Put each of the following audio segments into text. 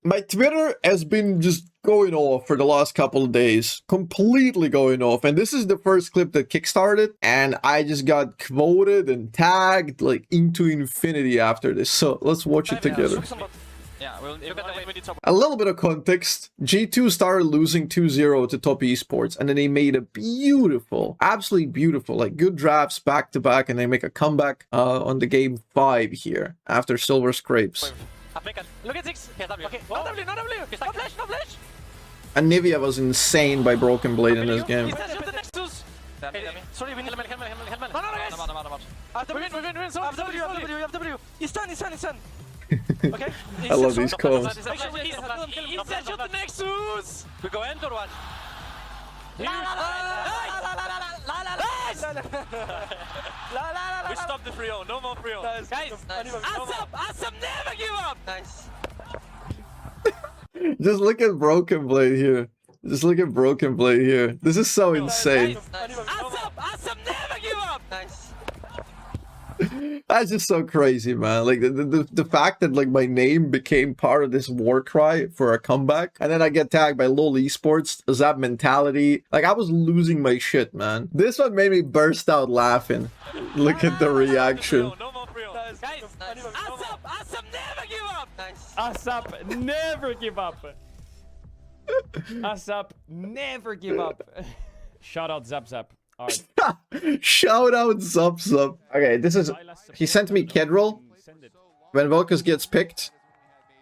My Twitter has been just going off for the last couple of days. Completely going off. And this is the first clip that kickstarted. And I just got quoted and tagged like into infinity after this. So let's watch it together. A little bit of context. G2 started losing 2-0 to Top Esports. And then they made a beautiful, absolutely beautiful, like good drafts back to back. And they make a comeback on the game 5 here after Silver Scrapes. Look at 6. Okay. No W, no W. No flash, no flash. And Nivea was insane by BrokenBlade in this game. Sorry, we need helmet. No, guys. We win. So, W. He's done. Okay. I love these calls. He's shot the Nexus. We go end or what? We stop the 3-0, no more 3-0. Guys, Azzapp, never give up! Nice. Just look at BrokenBlade here. This is so insane. Azzapp, never give up! Nice. That's just so crazy, man. Like the fact that like my name became part of this war cry for a comeback, and then I get tagged by LoL Esports, Azzapp mentality. Like I was losing my shit, man. This one made me burst out laughing. Look at the reaction. No more free. Guys, Azzapp, never give up. Nice. Azzapp, never give up. Azzapp, never give up. Shout out Zap. Shout out Azzapp. Okay, this is... He sent me Kedril when VelKoz gets picked.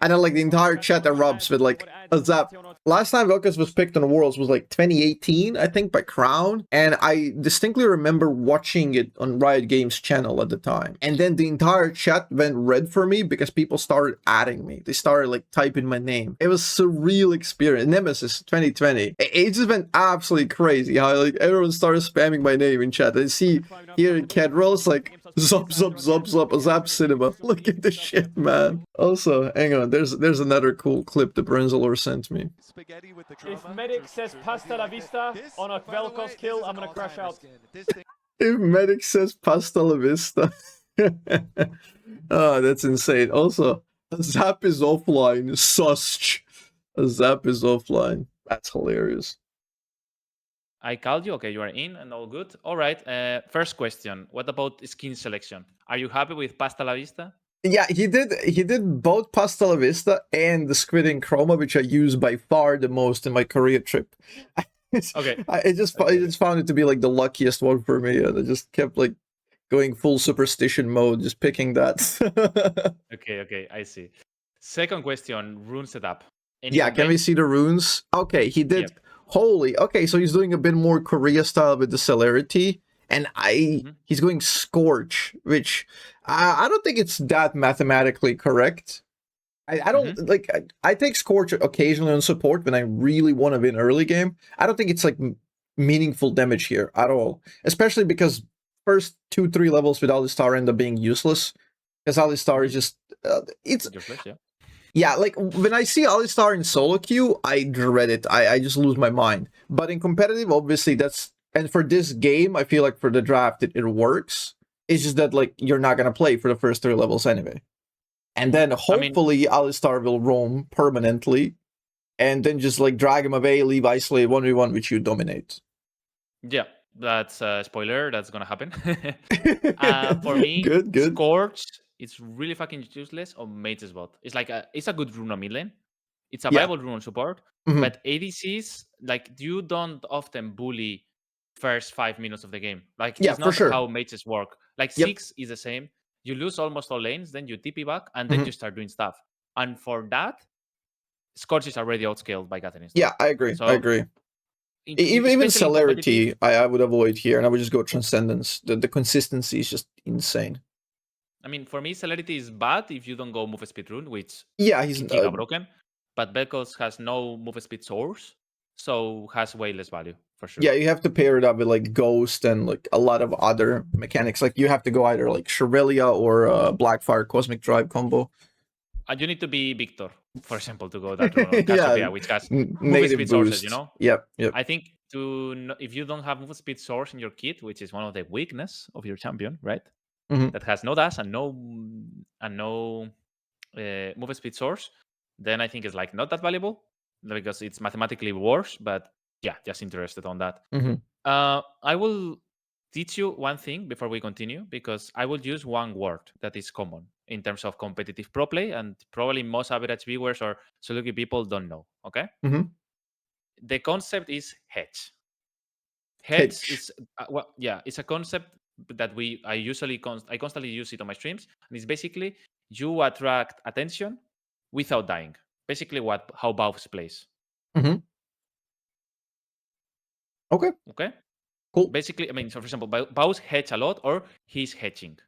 And then like the entire chat erupts with like Azzapp. Last time VelKoz was picked on Worlds was like 2018, I think, by Crown. And I distinctly remember watching it on Riot Games channel at the time. And then the entire chat went red for me because people started adding me. They started like typing my name. It was a surreal experience. Nemesis 2020. It just went absolutely crazy how like everyone started spamming my name in chat. I see here in Kedril, it's like Zup, Azzapp Cinema. Look at this shit, man. Also, hang on, there's another cool clip that Brenzolor sent me. If Medic says pasta la vista on a VelKoz kill, I'm gonna crash out. If Medic says pasta la vista. Oh, that's insane. Also, Azzapp is offline. Such. Azzapp is offline. That's hilarious. I called you. Okay, you are in and all good. All right. First question. What about skin selection? Are you happy with Pasta La Vista? Yeah, he did both Pasta La Vista and the Squid and Chroma, which I use by far the most in my Korea trip. Okay. I just found it to be like the luckiest one for me, and I just kept like going full superstition mode, just picking that. Okay, I see. Second question, rune setup. Yeah, can we see the runes? Okay, he did. Yep. Holy, okay, so he's doing a bit more Korea style with the celerity, and he's going Scorch, which I don't think it's that mathematically correct. I don't like. I take Scorch occasionally on support when I really want to win early game. I don't think it's like meaningful damage here at all, especially because first 2-3 levels with Alistar end up being useless, because Alistar is just it's useless, yeah. Yeah, like, when I see Alistar in solo queue, I dread it. I just lose my mind. But in competitive, obviously, that's... And for this game, I feel like for the draft, it works. It's just that, like, you're not going to play for the first 3 levels anyway. And then, hopefully, Alistar will roam permanently. And then just, like, drag him away, leave isolate 1v1, which you dominate. Yeah, that's a spoiler. That's going to happen. For me, good. Scorch... It's really fucking useless on Mage's bot. It's like it's a good rune on mid lane. It's a viable rune on support. But ADCs, like, you don't often bully first 5 minutes of the game. Like, it's not how mages work. Like, 6 is the same. You lose almost all lanes, then you TP back, and then you start doing stuff. And for that, Scorch is already outscaled by Catherine. Yeah, I agree. So, I agree. Even celerity, I would avoid here, and I would just go Transcendence. The consistency is just insane. I mean, for me, celerity is bad if you don't go move speed rune, which he's broken. But VelKoz has no move speed source, so has way less value for sure. Yeah, you have to pair it up with like Ghost and like a lot of other mechanics. Like you have to go either like Shirelia or Blackfire Cosmic Drive combo. And you need to be Victor, for example, to go that rune on Cassiopeia, which has move speed sources, you know? Yep. I think if you don't have move speed source in your kit, which is one of the weakness of your champion, right? That has no dash and no move speed source, then I think it's like not that valuable because it's mathematically worse. But yeah, just interested on that. I will teach you one thing before we continue, because I will use one word that is common in terms of competitive pro play, and probably most average viewers or solo queue people don't know. Okay. The concept is hedge. Hedge is it's a concept that I constantly use it on my streams, and it's basically you attract attention without dying. Basically, how Baus plays. Okay. Cool. Basically, I mean, so for example, Baus hedge a lot, or he's hedging,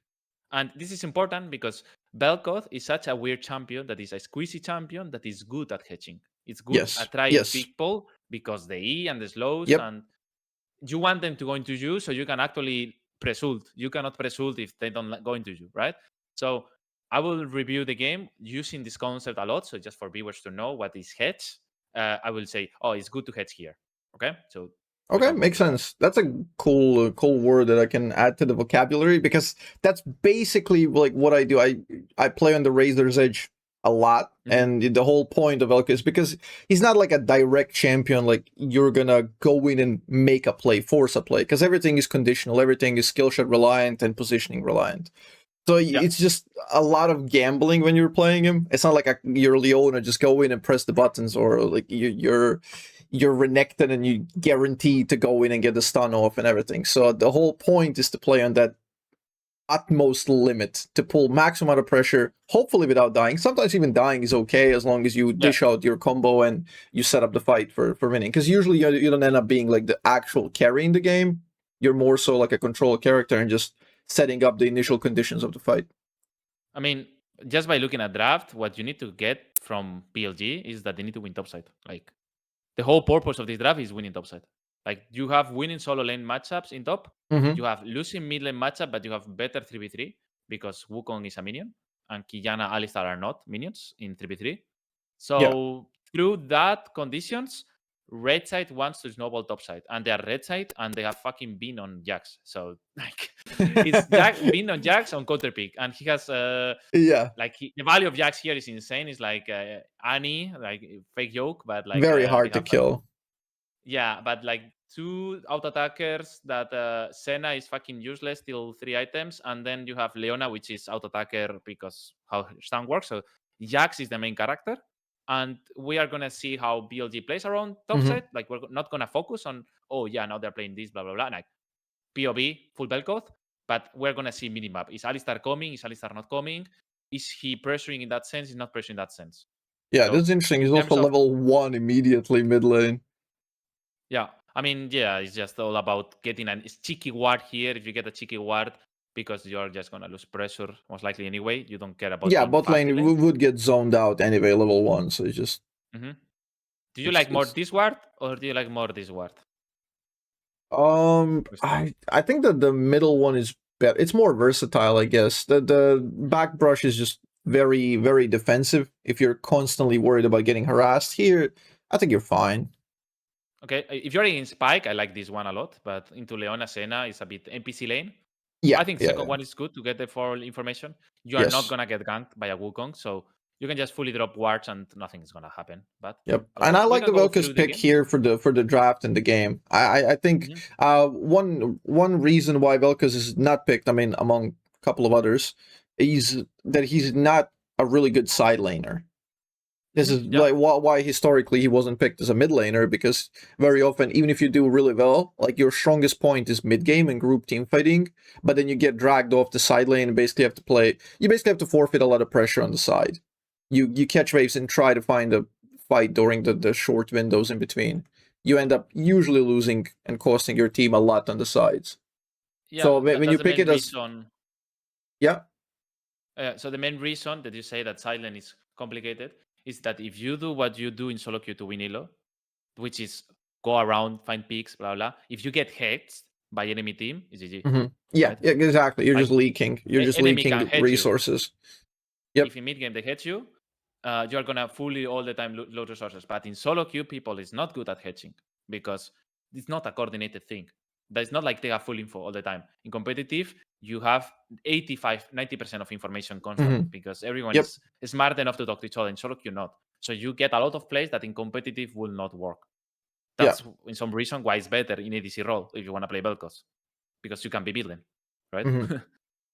and this is important because VelKoz is such a weird champion that is a squeezy champion that is good at hedging. It's good at trying people because the E and the slows, and you want them to go into you so you can actually press ult. You cannot press ult if they don't go into you, right? So I will review the game using this concept a lot. So just for viewers to know what is hedge, I will say, oh, it's good to hedge here. Okay, so okay, makes sense. That's a cool word that I can add to the vocabulary, because that's basically like what I do. I play on the Razor's Edge a lot, and the whole point of VelKoz is because he's not like a direct champion, like you're gonna go in and make a play, force a play, because everything is conditional, everything is skill shot reliant and positioning reliant. So it's just a lot of gambling when you're playing him. It's not like you're Leona, just go in and press the buttons, or like you're Renekton and you guaranteed to go in and get the stun off and everything. So the whole point is to play on that utmost limit to pull maximum amount of pressure, hopefully without dying. Sometimes even dying is okay as long as you dish out your combo and you set up the fight for winning. Because usually you don't end up being like the actual carry in the game. You're more so like a control character and just setting up the initial conditions of the fight. I mean, just by looking at draft, what you need to get from PLG is that they need to win topside. Like, the whole purpose of this draft is winning topside. Like, you have winning solo lane matchups in top. You have losing mid lane matchup, but you have better 3v3 because Wukong is a minion and Qiyana, Alistar are not minions in 3v3. So through that conditions, red side wants to snowball top side, and they are red side and they have fucking been on Jax. So like it's been on Jax on counter pick, and he has like the value of Jax here is insane. It's like Annie, like fake yoke, but like very hard to kill. But like 2 auto attackers that Senna is fucking useless till 3 items, and then you have Leona, which is auto attacker because how stun works. So Jax is the main character. And we are going to see how BLG plays around topside. Like, we're not going to focus on, now they're playing this, blah, blah, blah. Like, POV, full VelKoz. But we're going to see minimap. Is Alistar coming? Is Alistar not coming? Is he pressuring in that sense? Is not pressuring in that sense? Yeah, so that's interesting. He's also level 1 immediately mid lane. Yeah. I mean, it's just all about getting a cheeky ward here. If you get a cheeky ward, because you're just going to lose pressure, most likely anyway. You don't care about bot lane would get zoned out anyway, level 1, so it's just... Do you like more this ward, or do you like more this ward? I think that the middle one is better. It's more versatile, I guess. The back brush is just very, very defensive. If you're constantly worried about getting harassed here, I think you're fine. Okay, if you're in Spike, I like this one a lot, but into Leona, Senna is a bit NPC lane. I think the second one is good to get the full information. You are not going to get ganked by a Wukong, so you can just fully drop wards and nothing is going to happen. But and I like the VelKoz pick here for the draft and the game. I think one reason why VelKoz is not picked, I mean, among a couple of others, is that he's not a really good side laner. This is like why historically he wasn't picked as a mid laner, because very often, even if you do really well, like your strongest point is mid game and group team fighting, but then you get dragged off the side lane and basically have to forfeit a lot of pressure on the side. You catch waves and try to find a fight during the short windows in between. You end up usually losing and costing your team a lot on the sides. So when you pick it as... So the main reason that you say that side lane is complicated is that if you do what you do in solo queue to win elo, which is go around, find peaks, blah, blah, if you get hexed by enemy team, it's GG. Yeah, exactly. You're just leaking. You're just leaking resources. If in mid-game they hit you, you're going to fully all the time load resources. But in solo queue, people is not good at hedging because it's not a coordinated thing. It's not like they have full info all the time. In competitive, you have 85-90% of information constantly because everyone is smart enough to talk to each other. In solo queue, not. So you get a lot of plays that in competitive will not work. That's in some reason why it's better in ADC role if you want to play VelKoz, because you can be mid lane, right?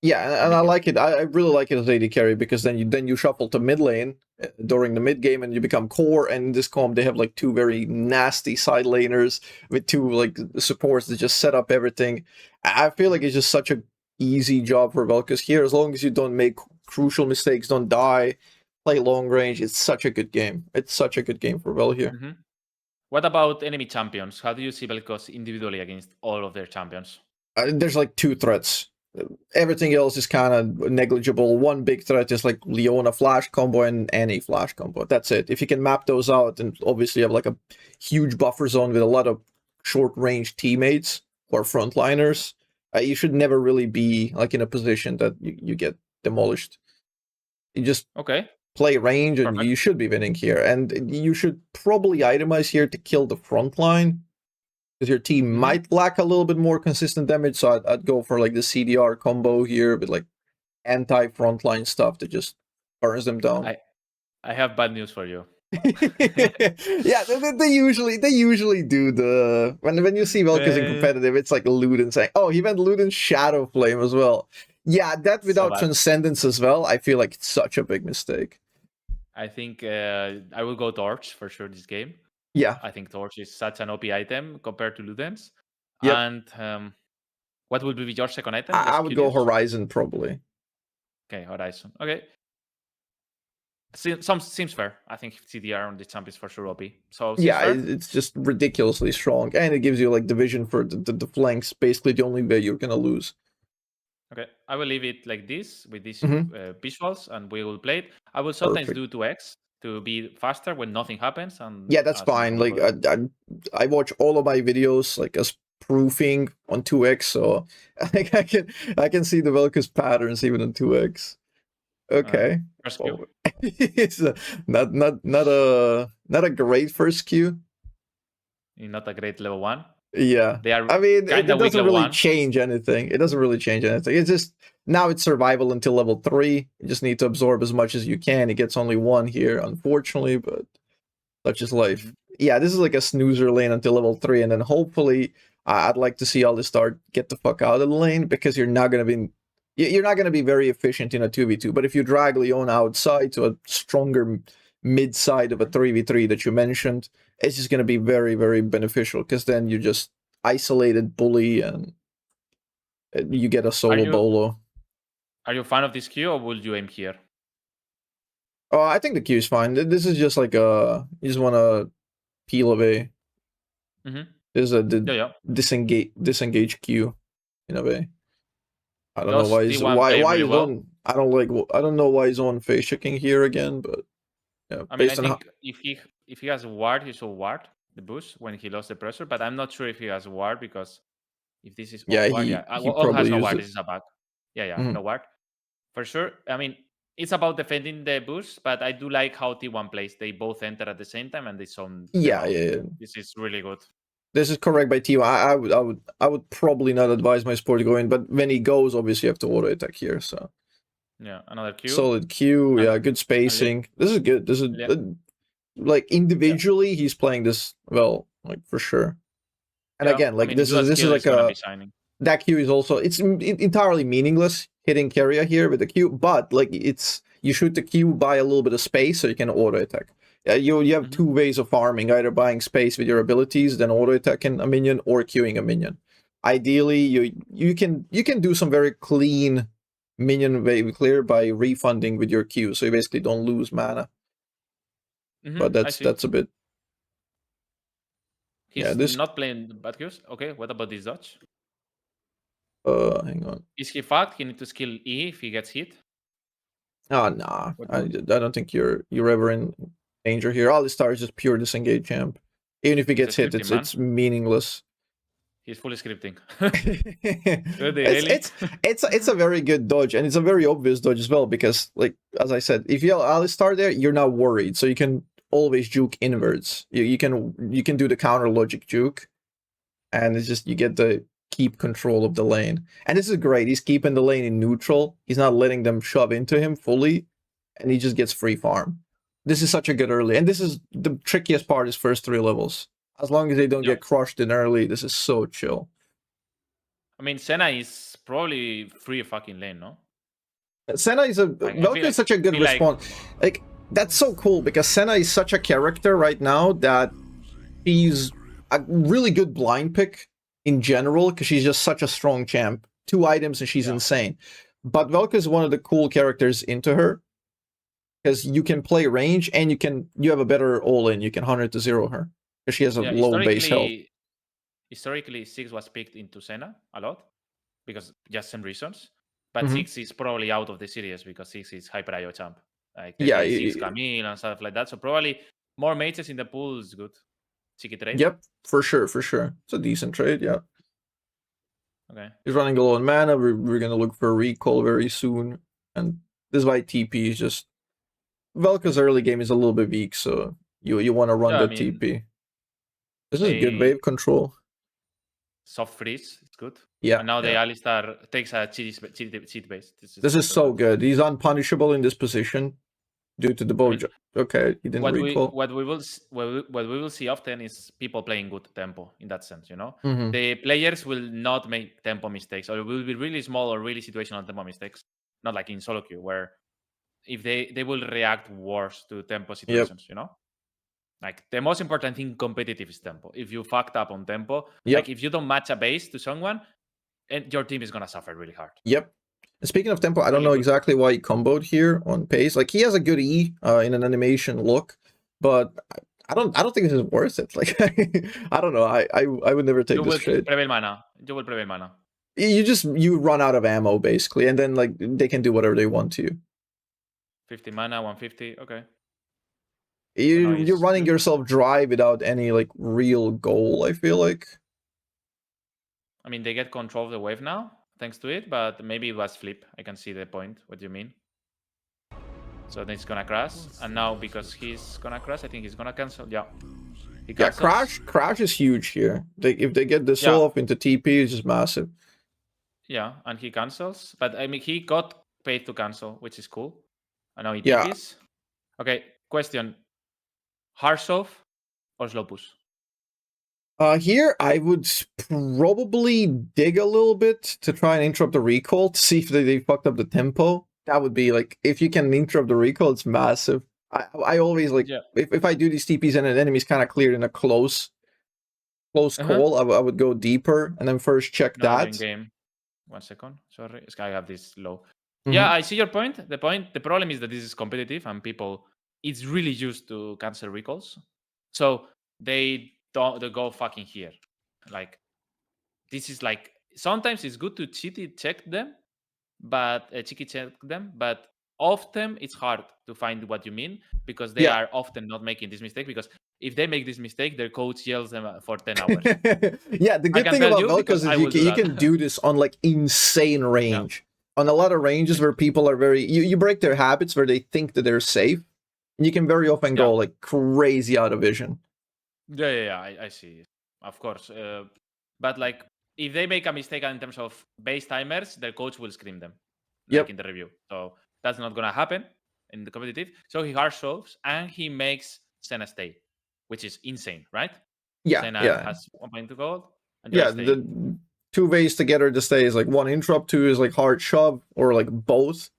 Yeah, and I like it. I really like it as AD carry because then you shuffle to mid lane during the mid game and you become core. And in this comp they have like two very nasty side laners with two like supports that just set up everything. I feel like it's just such a easy job for VelKoz here, as long as you don't make crucial mistakes, don't die, play long range. It's such a good game. It's such a good game for Vel here. What about enemy champions? How do you see VelKoz individually against all of their champions? There's like two threats. Everything else is kind of negligible. One big threat is like Leona flash combo and Annie flash combo. That's it. If you can map those out, and obviously you have like a huge buffer zone with a lot of short range teammates or frontliners, you should never really be like in a position that you get demolished. You just play range and you should be winning here. And you should probably itemize here to kill the front line, because your team might lack a little bit more consistent damage. So I'd go for like the CDR combo here with like anti-frontline stuff that just burns them down. I have bad news for you. Yeah, they usually do the when you see VelKoz in competitive, it's like Luden saying, "Oh, he went Luden Shadow Flame as well." Yeah, that without Transcendence as well, I feel like it's such a big mistake. I think I will go Torch for sure this game. Yeah, I think Torch is such an OP item compared to Luden's. And what would be your second item? I would go Horizon probably. Okay, Horizon. Okay. Seems fair. I think CDR on the champ is for sure OP. So yeah, it's just ridiculously strong, and it gives you like the vision for the flanks. Basically, the only way you're gonna lose. Okay, I will leave it like this with these visuals, and we will play it. I will sometimes do 2x to be faster when nothing happens. And yeah, that's fine. Like I watch all of my videos like as proofing on 2x, so like I can see the VelKoz patterns even on 2x. Okay. First Q. It's not a great first Q. Not a great level 1. Yeah. They are. I mean, it doesn't really 1. change anything. It doesn't really change anything. It's just now it's survival until level 3. You just need to absorb as much as you can. He gets only 1 here, unfortunately, but such is life. Yeah, this is like a snoozer lane until level 3, and then hopefully I'd like to see Alistar get the fuck out of the lane, because you're not gonna be very efficient in a 2v2. But if you drag Leona outside to a stronger mid side of a 3v3 that you mentioned, it's just going to be very, very beneficial, because then you just isolated bully and you get a solo bolo. Are you a fan of this Q, or would you aim here? Oh, I think the Q is fine. This is just like you just want to peel away. This is a disengage Q in a way. I don't know why he's on. I don't know why he's on face checking here again, but yeah. I mean, I think if he has a ward, he should ward the boost when he lost the pressure. But I'm not sure if he has a ward, because if this is he all has no ward. This is a bug. No ward for sure. I mean, it's about defending the boost, but I do like how T1 plays. They both enter at the same time and they zone. Yeah. This is really good. This is correct by T1. I would probably not advise my support to go in, but when he goes, obviously you have to auto attack here. So yeah, another Q. Solid Q. Yeah, good spacing. This is good. This is like individually he's playing this well, like for sure. And again, like this is like that Q is also it's entirely meaningless hitting Keria here with the Q, but like you shoot the Q, buy a little bit of space so you can auto attack. You have two ways of farming, either buying space with your abilities, then auto attacking a minion, or queuing a minion. Ideally, you can do some very clean minion wave clear by refunding with your Q, so you basically don't lose mana. But that's a bit. He's not playing bad Qs. Okay, what about this dodge? Hang on. Is he fucked? He need to skill E if he gets hit. Oh nah, I don't think you're ever in danger here. Alistar is just pure disengage champ. Even if he gets hit, it's meaningless. He's fully scripting. It's a very good dodge, and it's a very obvious dodge as well, because like as I said, if you have Alistar there, you're not worried, so you can always juke inwards. You can do the counter logic juke, and it's just you get to keep control of the lane. And this is great. He's keeping the lane in neutral. He's not letting them shove into him fully, and he just gets free farm. This is such a good early, and this is the trickiest part is first 3 levels. As long as they don't Yeah. get crushed in early, this is so chill. I mean, Senna is probably free fucking lane, no? Senna is a VelKoz is such a good response. Like that's so cool because Senna is such a character right now that she's a really good blind pick in general because she's just such a strong champ. 2 items and she's insane. But VelKoz is one of the cool characters into her because you can play range and you have a better all-in. You can 100 to 0 her because she has a low base health. Historically, 6 was picked into Senna a lot because just some reasons. But 6 is probably out of the series because 6 is hyper IO champ. Like 6 Camille and stuff like that. So probably more mages in the pool is good. Cheeky trade. Yep, for sure, for sure. It's a decent trade, yeah. Okay. He's running low on mana. We're gonna look for a recall very soon. And this is why TP is just VelKoz early game is a little bit weak, so you want to run the TP. This is good wave control. Soft freeze, it's good. Yeah. And now the Alistar takes a cheat base. This is so good. He's unpunishable in this position due to the bow. Okay, he didn't recall. What we will see often is people playing good tempo in that sense, you know? Mm-hmm. The players will not make tempo mistakes, or it will be really small or really situational tempo mistakes. Not like in solo queue, where if they will react worse to tempo situations, you know? Like the most important thing competitive is tempo. If you fucked up on tempo, like if you don't match a base to someone, and your team is gonna suffer really hard. Yep. And speaking of tempo, I don't know exactly why he comboed here on pace. Like he has a good E in an animation look, but I don't think this is worth it. Like I don't know. I would never take this trade. Prevail mana. You will prevail mana. You run out of ammo basically, and then like they can do whatever they want to you. 50 mana, 150. Okay. You're running yourself dry without any like real goal, I feel like. I mean, they get control of the wave now, thanks to it, but maybe it was flip. I can see the point. What do you mean? So then it's gonna crash, and now because he's gonna crash, I think he's gonna cancel. Yeah. Yeah, crash is huge here. If they get the soul off into TP, it's just massive. Yeah, and he cancels, but I mean he got paid to cancel, which is cool. And now he TPs. Okay, question. Harsov or slow push? Here I would probably dig a little bit to try and interrupt the recall to see if they fucked up the tempo. That would be like, if you can interrupt the recall, it's massive. I always like, if I do these TPs and an enemy's kind of cleared in a close call, I would go deeper and then first check that. Game. 1 second, sorry, I have this low. Yeah, I see your point. The problem is that this is competitive and people, it's really used to cancel recalls. So they go fucking here. Like, this is like, sometimes it's good to cheeky check them, but often it's hard to find what you mean because they are often not making this mistake, because if they make this mistake, their coach yells them for 10 hours. Yeah, the good thing about VelKoz is you can do this on like insane range. On a lot of ranges where people are very, you break their habits where they think that they're safe. You can very often go like crazy out of vision. Yeah, I see. Of course. But like, if they make a mistake in terms of base timers, their coach will scream them like in the review. So that's not going to happen in the competitive. So he hard shows and he makes Senna stay, which is insane, right? Yeah, Senna has 1 point to gold. And the 2 ways to get her to stay is like 1 interrupt, 2 is like hard shove, or like both.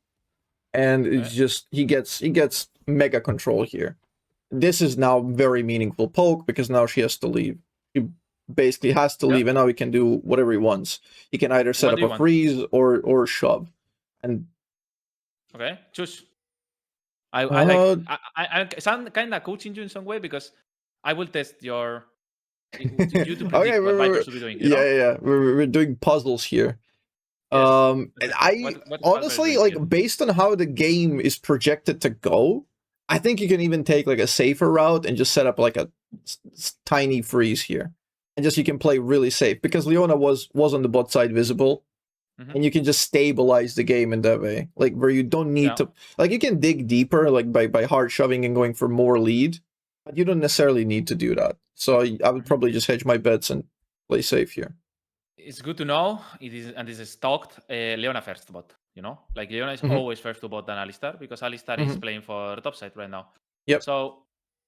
And it's just, he gets mega control here. This is now very meaningful poke because now she has to leave. He basically has to leave, and now he can do whatever he wants. He can either set up a freeze or shove. And okay, choose. I sound kind of coaching you in some way because I will test you to predict what Viper should be doing. Yeah. We're doing puzzles here. And I honestly, like, based on how the game is projected to go, I think you can even take like a safer route and just set up like a tiny freeze here, and just you can play really safe because Leona was on the bot side visible, and you can just stabilize the game in that way, like where you don't need to, like, you can dig deeper like by hard shoving and going for more lead, but you don't necessarily need to do that. So I would probably just hedge my bets and play safe here. It's good to know it is, and this is stocked Leona first bot. You know, like Leona is always first to bot than Alistar because Alistar is playing for top side right now. Yep. So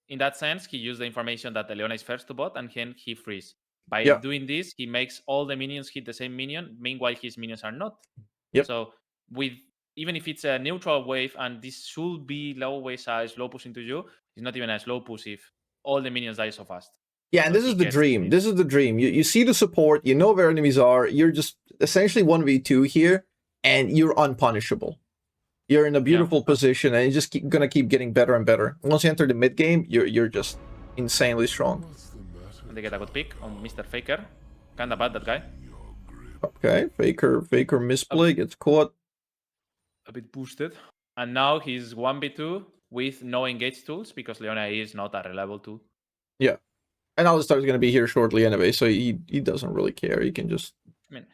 in that sense, he used the information that the Leona is first to bot, and then he frees. By Yep. doing this, he makes all the minions hit the same minion. Meanwhile, his minions are not. Yep. So with even if it's a neutral wave and this should be always a slow push into you, it's not even a slow push if all the minions die so fast. Yeah, and So this he is the gets dream. it. This is the dream. You see the support, you know where enemies are, you're just essentially 1v2 here, and you're unpunishable. You're in a beautiful position, and you're just gonna keep getting better and better. Once you enter the mid game, you're just insanely strong. And they get a good pick on Mr. Faker. Kinda bad, that guy. Okay, Faker misplay, gets caught. A bit boosted. And now he's 1v2 with no engage tools because Leona is not a reliable tool. Yeah. And Alistar's going to be here shortly anyway, so he doesn't really care. He can just... I mean,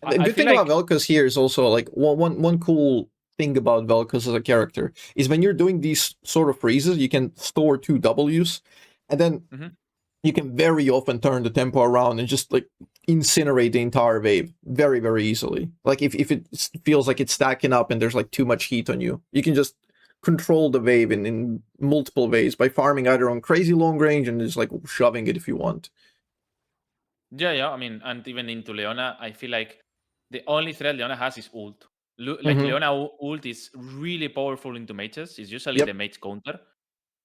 the good thing about VelKoz here is also, like, one cool thing about VelKoz as a character is when you're doing these sort of freezes, you can store 2 Ws, and then you can very often turn the tempo around and just, like, incinerate the entire wave very, very easily. Like, if it feels like it's stacking up and there's, like, too much heat on you, you can just control the wave in multiple ways by farming either on crazy long range and just like shoving it if you want. Yeah. I mean, and even into Leona, I feel like the only threat Leona has is ult. Like Leona ult is really powerful into mages. It's usually the mage counter,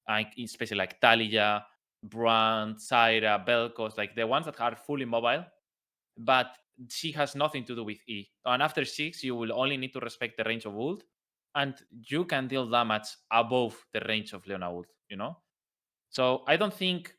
like especially like Talia, Brand, Syra, VelKoz, like the ones that are fully mobile. But she has nothing to do with E. And after 6, you will only need to respect the range of ult, and you can deal damage above the range of Leona ult, you know? So I don't think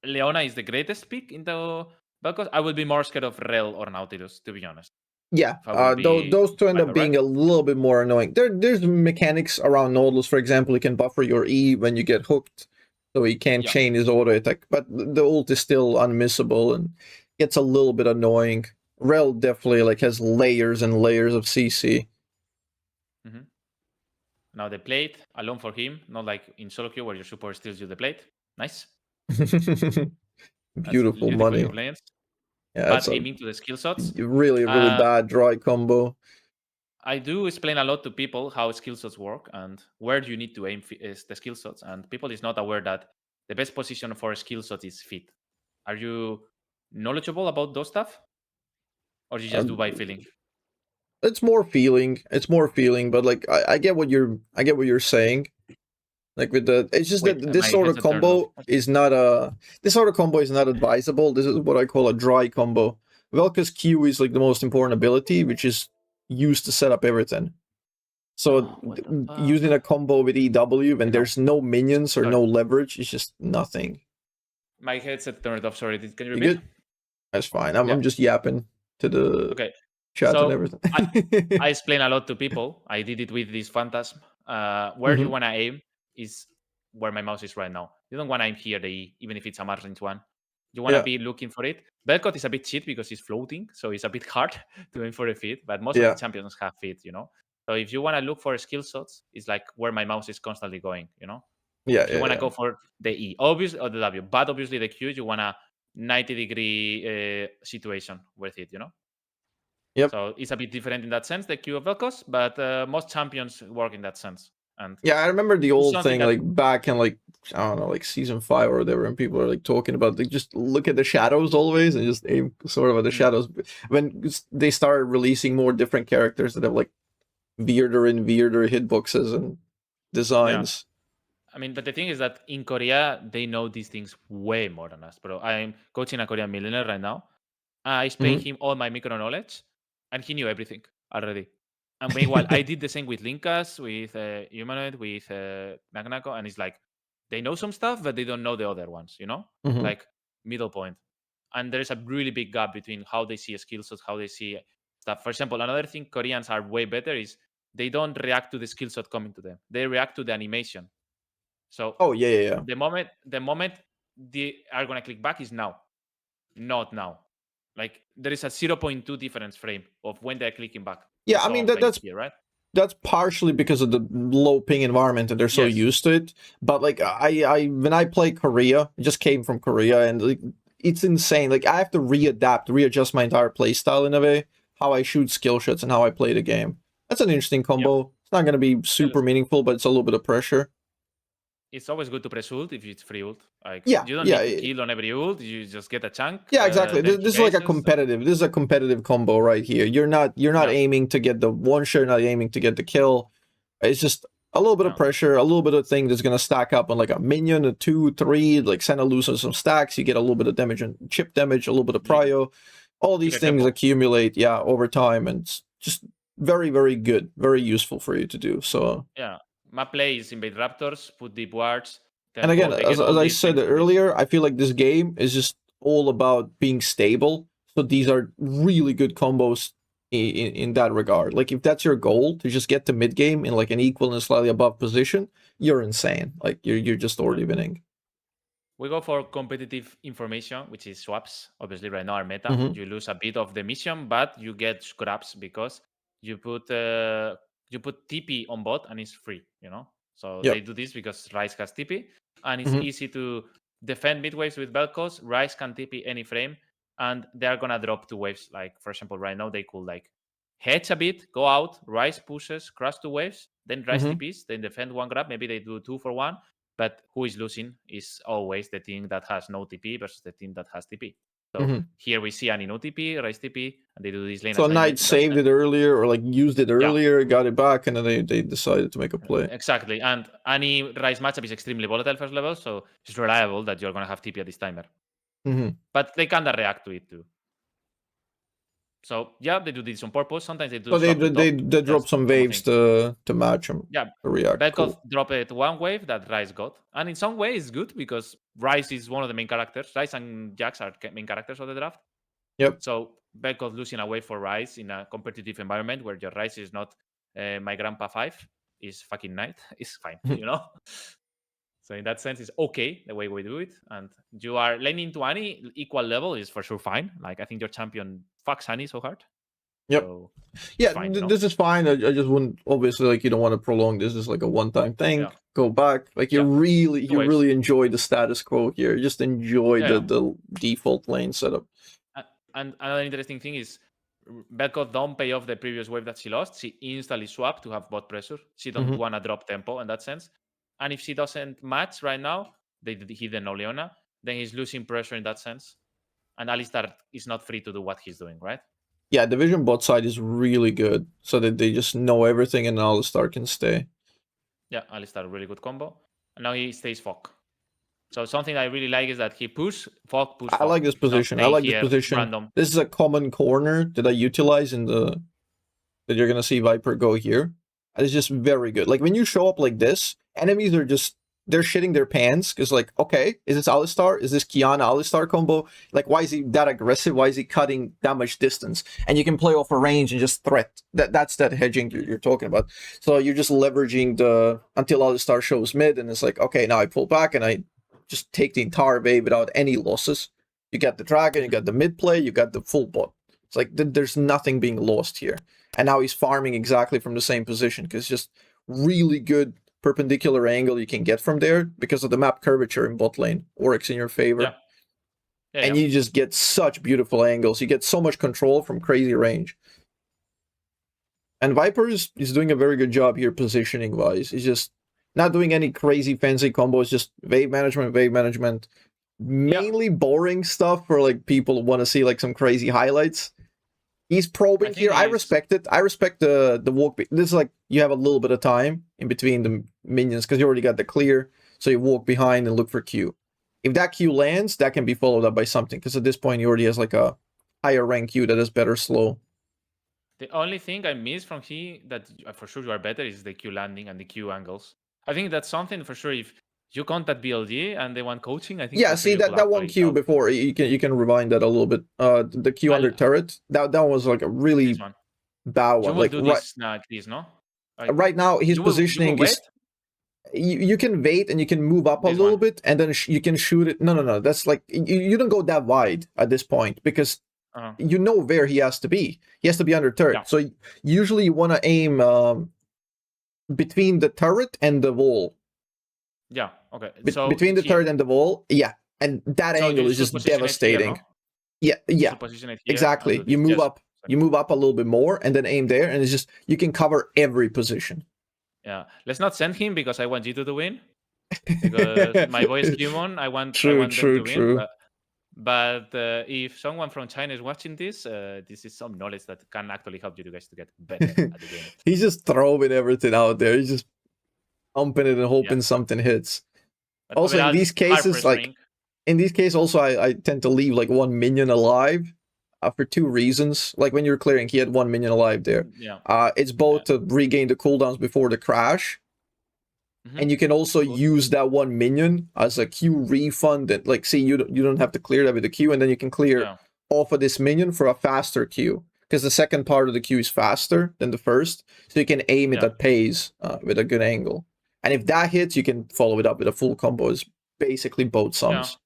Leona is the greatest pick into VelKoz. I would be more scared of Rel or Nautilus, to be honest. Yeah, those two end up being a little bit more annoying. There's mechanics around Nautilus, for example. He can buffer your E when you get hooked, so he can't chain his auto attack. But the ult is still unmissable and gets a little bit annoying. Rel definitely like has layers and layers of CC. Now the plate alone for him, not like in solo queue where your support steals you the plate. Nice. Beautiful money. Yeah, but aiming to the skill shots. Really bad dry combo. I do explain a lot to people how skill shots work and where you need to aim is the skill shots. And people is not aware that the best position for a skill shot is feet. Are you knowledgeable about those stuff? Or you just do by feeling? It's more feeling. It's more feeling, but like I get what you're saying. Like with the, it's just that this sort of combo is not advisable. This is what I call a dry combo. VelKoz Q is like the most important ability, which is used to set up everything. So using a combo with EW when there's no minions or no leverage is just nothing. My headset turned off. Sorry, can you repeat? Good? That's fine. I'm just yapping to the chat and everything. I explain a lot to people. I did it with this Phantasm. Where you want to aim is where my mouse is right now. You don't want to aim here, even if it's a Mars range 1. You want to be looking for it. VelKoz is a bit cheat because it's floating, so it's a bit hard to aim for a feed, but most of the champions have feed, you know? So if you want to look for skill shots, it's like where my mouse is constantly going, you know? If you want to go for the E, obviously, or the W, but obviously the Q, you want a 90-degree situation with it, you know? Yep. So it's a bit different in that sense, the Q of VelKoz, but most champions work in that sense. And yeah, I remember the old thing, like back in like, I don't know, like season 5 or whatever, and people are like talking about like just look at the shadows always and just aim sort of at the shadows. When they started releasing more different characters that have like weirder and weirder hitboxes and designs. I mean, but the thing is that in Korea, they know these things way more than us, bro. I'm coaching a Korean millionaire right now. I explained him all my micro knowledge, and he knew everything already. And meanwhile, I did the same with Linkas, with Humanoid, with Nagnako, and it's like, they know some stuff, but they don't know the other ones, you know? Like, middle point. And there's a really big gap between how they see skill shots, how they see stuff. For example, another thing Koreans are way better is they don't react to the skill shot coming to them. They react to the animation. So the moment they are going to click back is now, not now. Like, there is a 0.2 difference frame of when they're clicking back. Yeah, I mean, that's here, right? That's partially because of the low ping environment and they're so used to it. But like I when I play Korea, I just came from Korea, and like it's insane. Like I have to readjust my entire play style in a way, how I shoot skill shots and how I play the game. That's an interesting combo. It's not going to be super meaningful, but it's a little bit of pressure. it's always good to press ult if it's free ult. Like Yeah, you don't need to kill on every ult. You just get a chunk. Yeah, exactly. then This is like a bases, competitive. This is a competitive combo right here. You're not aiming to get the one shot, not aiming to get the kill. It's just a little bit of pressure, a little bit of thing that's gonna stack up on like a minion, a 2, 3, like send a loose on some stacks. You get a little bit of damage and chip damage, a little bit of prio. All these things accumulate, over time, and it's just very, very good, very useful for you to do. So yeah, my play is invade raptors, put deep wards. And again, as I said earlier, I feel like this game is just all about being stable. So these are really good combos in that regard. Like if that's your goal, to just get to mid game in like an equal and slightly above position, you're insane. Like you're just already winning. We go for competitive information, which is swaps. Obviously, right now our meta, you lose a bit of the mission, but you get scraps because you put TP on bot and it's free. So they do this because Ryze has TP, and it's easy to defend mid waves with VelKoz. Ryze can TP any frame, and they're gonna drop 2 waves. Like for example, right now they could like hedge a bit, go out, Ryze pushes, crush 2 waves, then Ryze TPs, then defend 1 grab. Maybe they do 2 for 1. But who is losing is always the team that has no TP versus the team that has TP. So here we see Ani no TP, Ryze TP, and they do this lane. So Knight saved it earlier, or like used it earlier, got it back, and then they decided to make a play. Exactly. And Ani Ryze matchup is extremely volatile first level, so it's reliable that you're going to have TP at this timer. But they kind of react to it too. So yeah, they do this on purpose. Sometimes they do. So they drop some waves to match them. Yeah, to react. VelKoz drop it 1 wave that Ryze got, and in some way it's good because Ryze is one of the main characters. Ryze and Jax are main characters of the draft. Yep. So VelKoz losing a wave for Ryze in a competitive environment where your Ryze is not my grandpa 5 is fucking Knight is fine, So in that sense, it's okay the way we do it, and you are laning to Ani equal level is for sure fine. Like I think your champion fucks Ani so hard. Yep. So fine, this is fine. I just wouldn't, obviously, like you don't want to prolong this. It's like a one-time thing. Yeah. Go back. Like you really enjoy the status quo here. Just enjoy the default lane setup. And another interesting thing is VelKoz don't pay off the previous wave that she lost. She instantly swapped to have bot pressure. She don't want to drop tempo in that sense. And if she doesn't match right now, they hit the no Leona, then he's losing pressure in that sense. And Alistar is not free to do what he's doing, right? Yeah, division bot side is really good, so that they just know everything and Alistar can stay. Yeah, Alistar, really good combo. And now he stays Fog. So something I really like is that he Fog, push Fog. I like this position. I like this position. Random. This is a common corner that I utilize in that you're going to see Viper go here. And it's just very good. Like when you show up like this, enemies are just, they're shitting their pants because like, okay, is this Alistar? Is this Kiana Alistar combo? Like, why is he that aggressive? Why is he cutting that much distance? And you can play off a range and just threat. That's that hedging you're talking about. So you're just leveraging until Alistar shows mid, and it's like, okay, now I pull back and I just take the entire wave without any losses. You got the dragon, you got the mid play, you got the full bot. It's like there's nothing being lost here. And now he's farming exactly from the same position because it's just really good perpendicular angle you can get from there because of the map curvature in bot lane works in your favor. And you just get such beautiful angles. You get so much control from crazy range. And Viper is doing a very good job here positioning wise. He's just not doing any crazy fancy combos, just wave management. Mainly boring stuff for like people who want to see like some crazy highlights. He's probing here. I respect it. I respect the walk. This is like you have a little bit of time in between the minions because you already got the clear. So you walk behind and look for Q. If that Q lands, that can be followed up by something because at this point he already has like a higher rank Q that is better slow. The only thing I miss from here that for sure you are better is the Q landing and the Q angles. I think that's something for sure. If you contact BLG and they want coaching, I think. Yeah, see that one Q before you can rewind that a little bit. The Q under turret that was like a really bad one. You will do this no? Like, right now his positioning is. You can wait and you can move up a little bit and then you can shoot it. No. That's like you don't go that wide at this point because you know where he has to be. He has to be under turret. Yeah. So usually you want to aim between the turret and the wall. Yeah, okay. So between the turret and the wall, and that angle is just devastating. Here, no? Yeah, exactly. You move up, a little bit more, and then aim there, and it's just you can cover every position. Yeah, let's not send him because I want G2 to win. because my boy is human. I want them to win. True. But if someone from China is watching this, this is some knowledge that can actually help you guys to get better at the game. He's just throwing everything out there. He's just pumping it and hoping something hits. But also, in these cases, also I tend to leave like 1 minion alive for 2 reasons. Like when you're clearing, he had 1 minion alive there. Yeah. It's both to regain the cooldowns before the crash, and you can also use that 1 minion as a Q refund. And like, see, you don't have to clear that with the Q, and then you can clear off of this minion for a faster Q, because the second part of the Q is faster than the first, so you can aim it at pace with a good angle. And if that hits, you can follow it up with a full combo. It's basically both sums.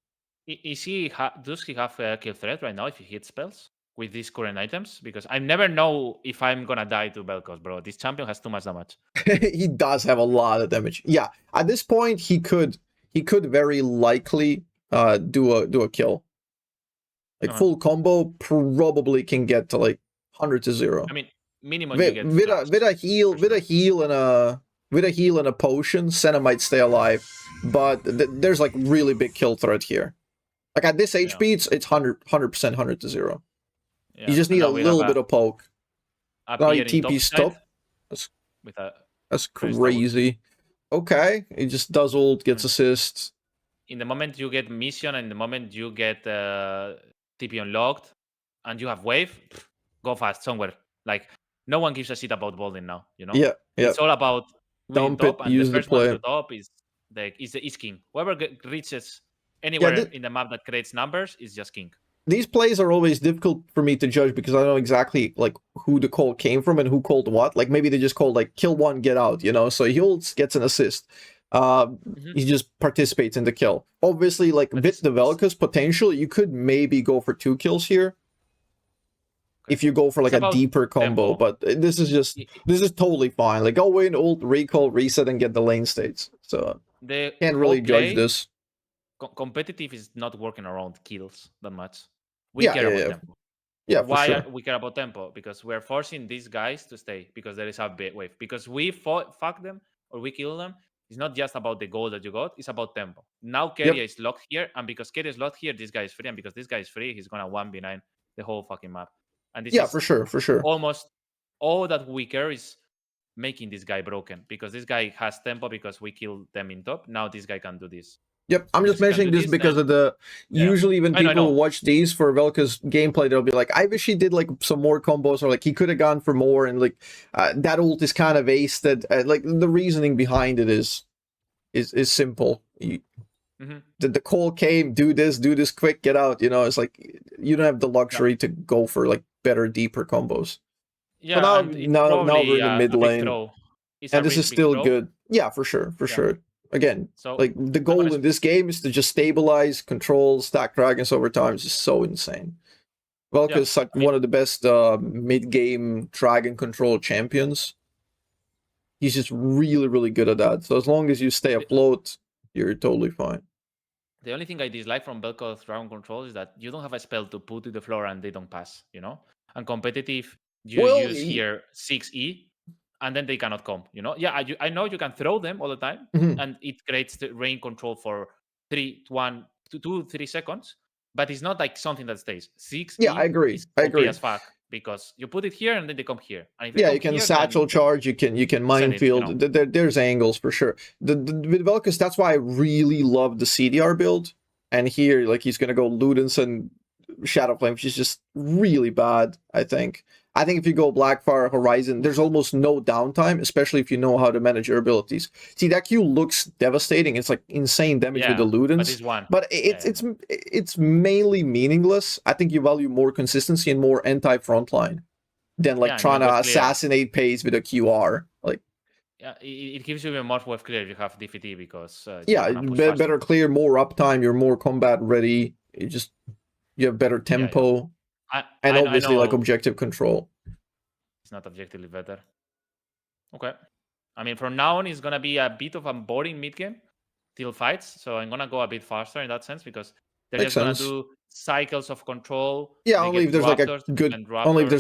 Does he have a kill threat right now if he hits spells with these current items? Because I never know if I'm gonna die to Vel'Koz, bro. This champion has too much damage. He does have a lot of damage. Yeah, at this point he could very likely do a kill. Like full combo probably can get to like 100 to 0. I mean, minimum with a heal and a potion, Senna might stay alive, but there's like really big kill threat here. Like at this HP, it's 100% 100 to 0. You just need a little bit of poke. Now he TP stop. That's crazy. Okay, he just does ult, gets assist. In the moment you get mission, and in the moment you get TP unlocked, and you have wave, go fast somewhere. Like no one gives a shit about bowling now. You know. Yeah. It's all about dump it, and use the first the play. one to top is king. Whoever reaches anywhere in the map that creates numbers is just king. These plays are always difficult for me to judge because I don't know exactly like who the call came from and who called what. Like maybe they just called like kill one, get out, you know. So he ults, gets an assist. He just participates in the kill. Obviously, like with the VelKoz potential, you could maybe go for 2 kills here. If you go for like a deeper combo, but this is totally fine. Like go in, ult, recall, reset, and get the lane states. So can't really judge this. Competitive is not working around kills that much. We care about tempo. Yeah, why we care about tempo? Because we're forcing these guys to stay because there is a big wave. Because we fuck them or we kill them. It's not just about the goal that you got. It's about tempo. Now Keria is locked here, and because Keria is locked here, this guy is free, and because this guy is free, he's gonna 1v9 the whole fucking map. And this is for sure. Almost all that we care is making this guy broken because this guy has tempo because we killed them in top. Now this guy can do this. Yep, I'm just mentioning this because of the usually when people watch these for Vel'Koz gameplay, they'll be like, I wish he did like some more combos, or like he could have gone for more, and like that ult is kind of wasted. Like the reasoning behind it is simple. The call came, do this quick, get out. You know, it's like you don't have the luxury to go for like better, deeper combos. Yeah, but now we're in the mid lane, and this is still good. Yeah, for sure. Again, like the goal in this game is to just stabilize, control, stack dragons over time. It's just so insane. Vel'Koz is like one of the best mid-game dragon control champions. He's just really, really good at that. So as long as you stay afloat, you're totally fine. The only thing I dislike from Vel'Koz dragon control is that you don't have a spell to put to the floor and they don't pass, you know? And competitive, you use here 6E, and then they cannot come, you know? Yeah, I know you can throw them all the time, and it creates the rain control for 2 to 3 seconds, but it's not like something that stays. 6 I agree. I agree as fuck, because you put it here and then they come here. And if you can here, satchel charge, you can minefield. You know? There's angles for sure. With Vel'Koz, that's why I really love the CDR build. And here, like he's gonna go Ludens and Shadowflame, which is just really bad, I think. I think if you go Blackfire, Horizon, there's almost no downtime, especially if you know how to manage your abilities. See, that Q looks devastating. It's like insane damage with the Ludens. But it's mainly meaningless. I think you value more consistency and more anti-frontline than like trying to assassinate pace with a QR. Like, it gives you even more wave clear if you have DPT because better clear, more uptime, you're more combat ready. You have better tempo. And obviously, like objective control. It's not objectively better. Okay. I mean, from now on, it's going to be a bit of a boring mid-game till fights. So I'm going to go a bit faster in that sense because they're just going to do cycles of control. Yeah, only if there's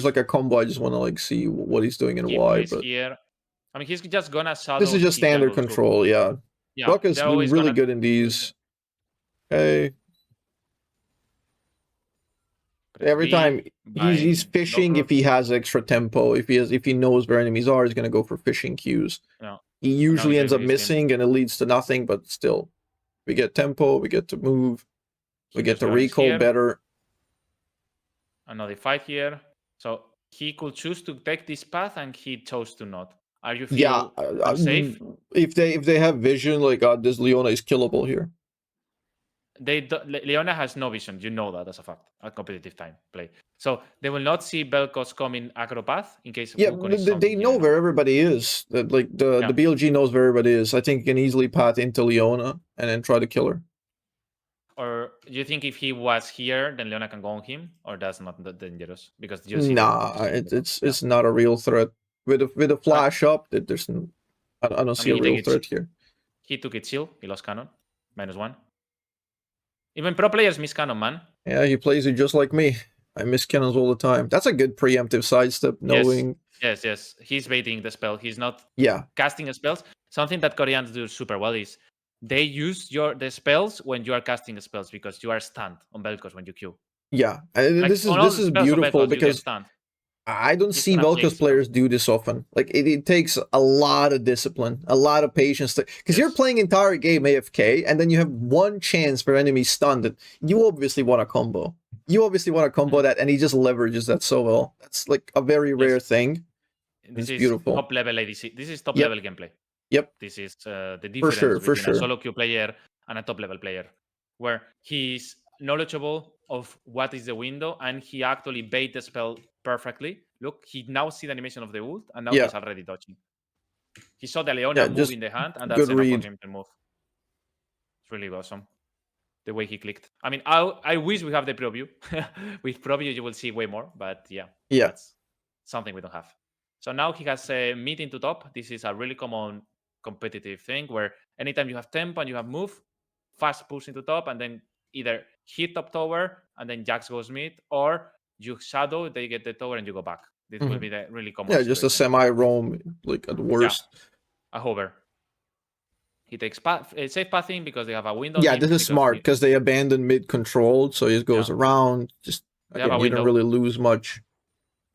like a combo. I just want to like see what he's doing and why. But here. I mean, he's just going to shadow. This is just standard control, Yeah, VelKoz they're always really gonna- good in these. Okay. Every time he's fishing, if he has extra tempo, if he knows where enemies are, he's gonna go for fishing cues. Yeah. He usually he's ends up doing his missing, and it leads to nothing. But still, we get tempo, we get to move, we get to recall better. Another fight here. So he could choose to take this path, and he chose to not. Are you feel unsafe? If they have vision, like this Leona is killable here. Leona has no vision. You know that as a fact at competitive time play. So they will not see VelKoz coming aggro path in case. Yeah, they know where everybody is. That like the BLG knows where everybody is. I think he can easily path into Leona and then try to kill her. Or do you think if he was here, then Leona can go on him, or that's not that dangerous because it's not a real threat with a flash up. That there's I don't see a real threat here. He took it chill. He lost cannon, -1. Even pro players miss cannon, man. Yeah, he plays it just like me. I miss cannons all the time. That's a good preemptive sidestep, knowing... Yes. He's baiting the spell. He's not casting spells. Something that Koreans do super well is they use the spells when you are casting spells because you are stunned on VelKoz when you Q. Yeah, like, this is beautiful because I don't see VelKoz players do this often. Like it takes a lot of discipline, a lot of patience, because you're playing entire game AFK, and then you have one chance for enemy stunned. You obviously want a combo. You obviously want to combo that, and he just leverages that so well. That's like a very rare thing. This is beautiful. Top level ADC. This is top level gameplay. Yep. This is the difference between a solo queue player and a top level player, where he's knowledgeable of what is the window, and he actually bait the spell perfectly. Look, he now see the animation of the ult, and now he's already dodging. He saw the Leona move in the hand, and that's enough for him to move. It's really awesome. The way he clicked. I mean, I wish we have the preview. With preview, you will see way more, but that's something we don't have. So now he has a mid into top. This is a really common competitive thing where anytime you have tempo and you have move, fast push into top, and then either hit top tower and then Jax goes mid, or you shadow, they get the tower and you go back. This will be the really common just a semi-roam, like at worst. A hover. He takes safe pathing because they have a window. Yeah, this is smart because they abandon mid control, so he goes around. Just again, you don't really lose much.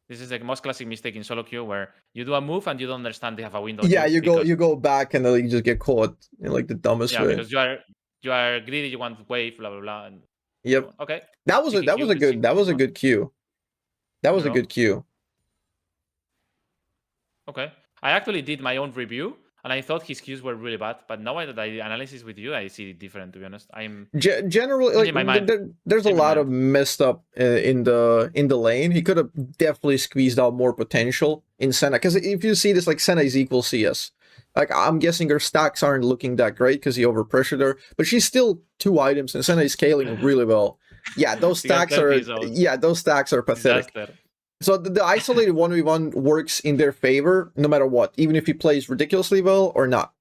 This is the most classic mistake in solo queue where you do a move and you don't understand they have a window. Yeah, you go back and then you just get caught in like the dumbest way. Because you are greedy, you want wave, blah blah blah. And okay. That was a good cue. That was a good cue. Okay. I actually did my own review and I thought his cues were really bad, but now that I analyze with you, I see it different. To be honest, I'm generally like there's a lot of messed up in the lane. He could have definitely squeezed out more potential in Senna, because if you see this, like Senna is equal CS. Like I'm guessing her stacks aren't looking that great because he overpressured her, but she's still 2 items and Senna is scaling really well. Yeah, those stacks are pathetic. So the isolated 1v1 works in their favor no matter what, even if he plays ridiculously well or not.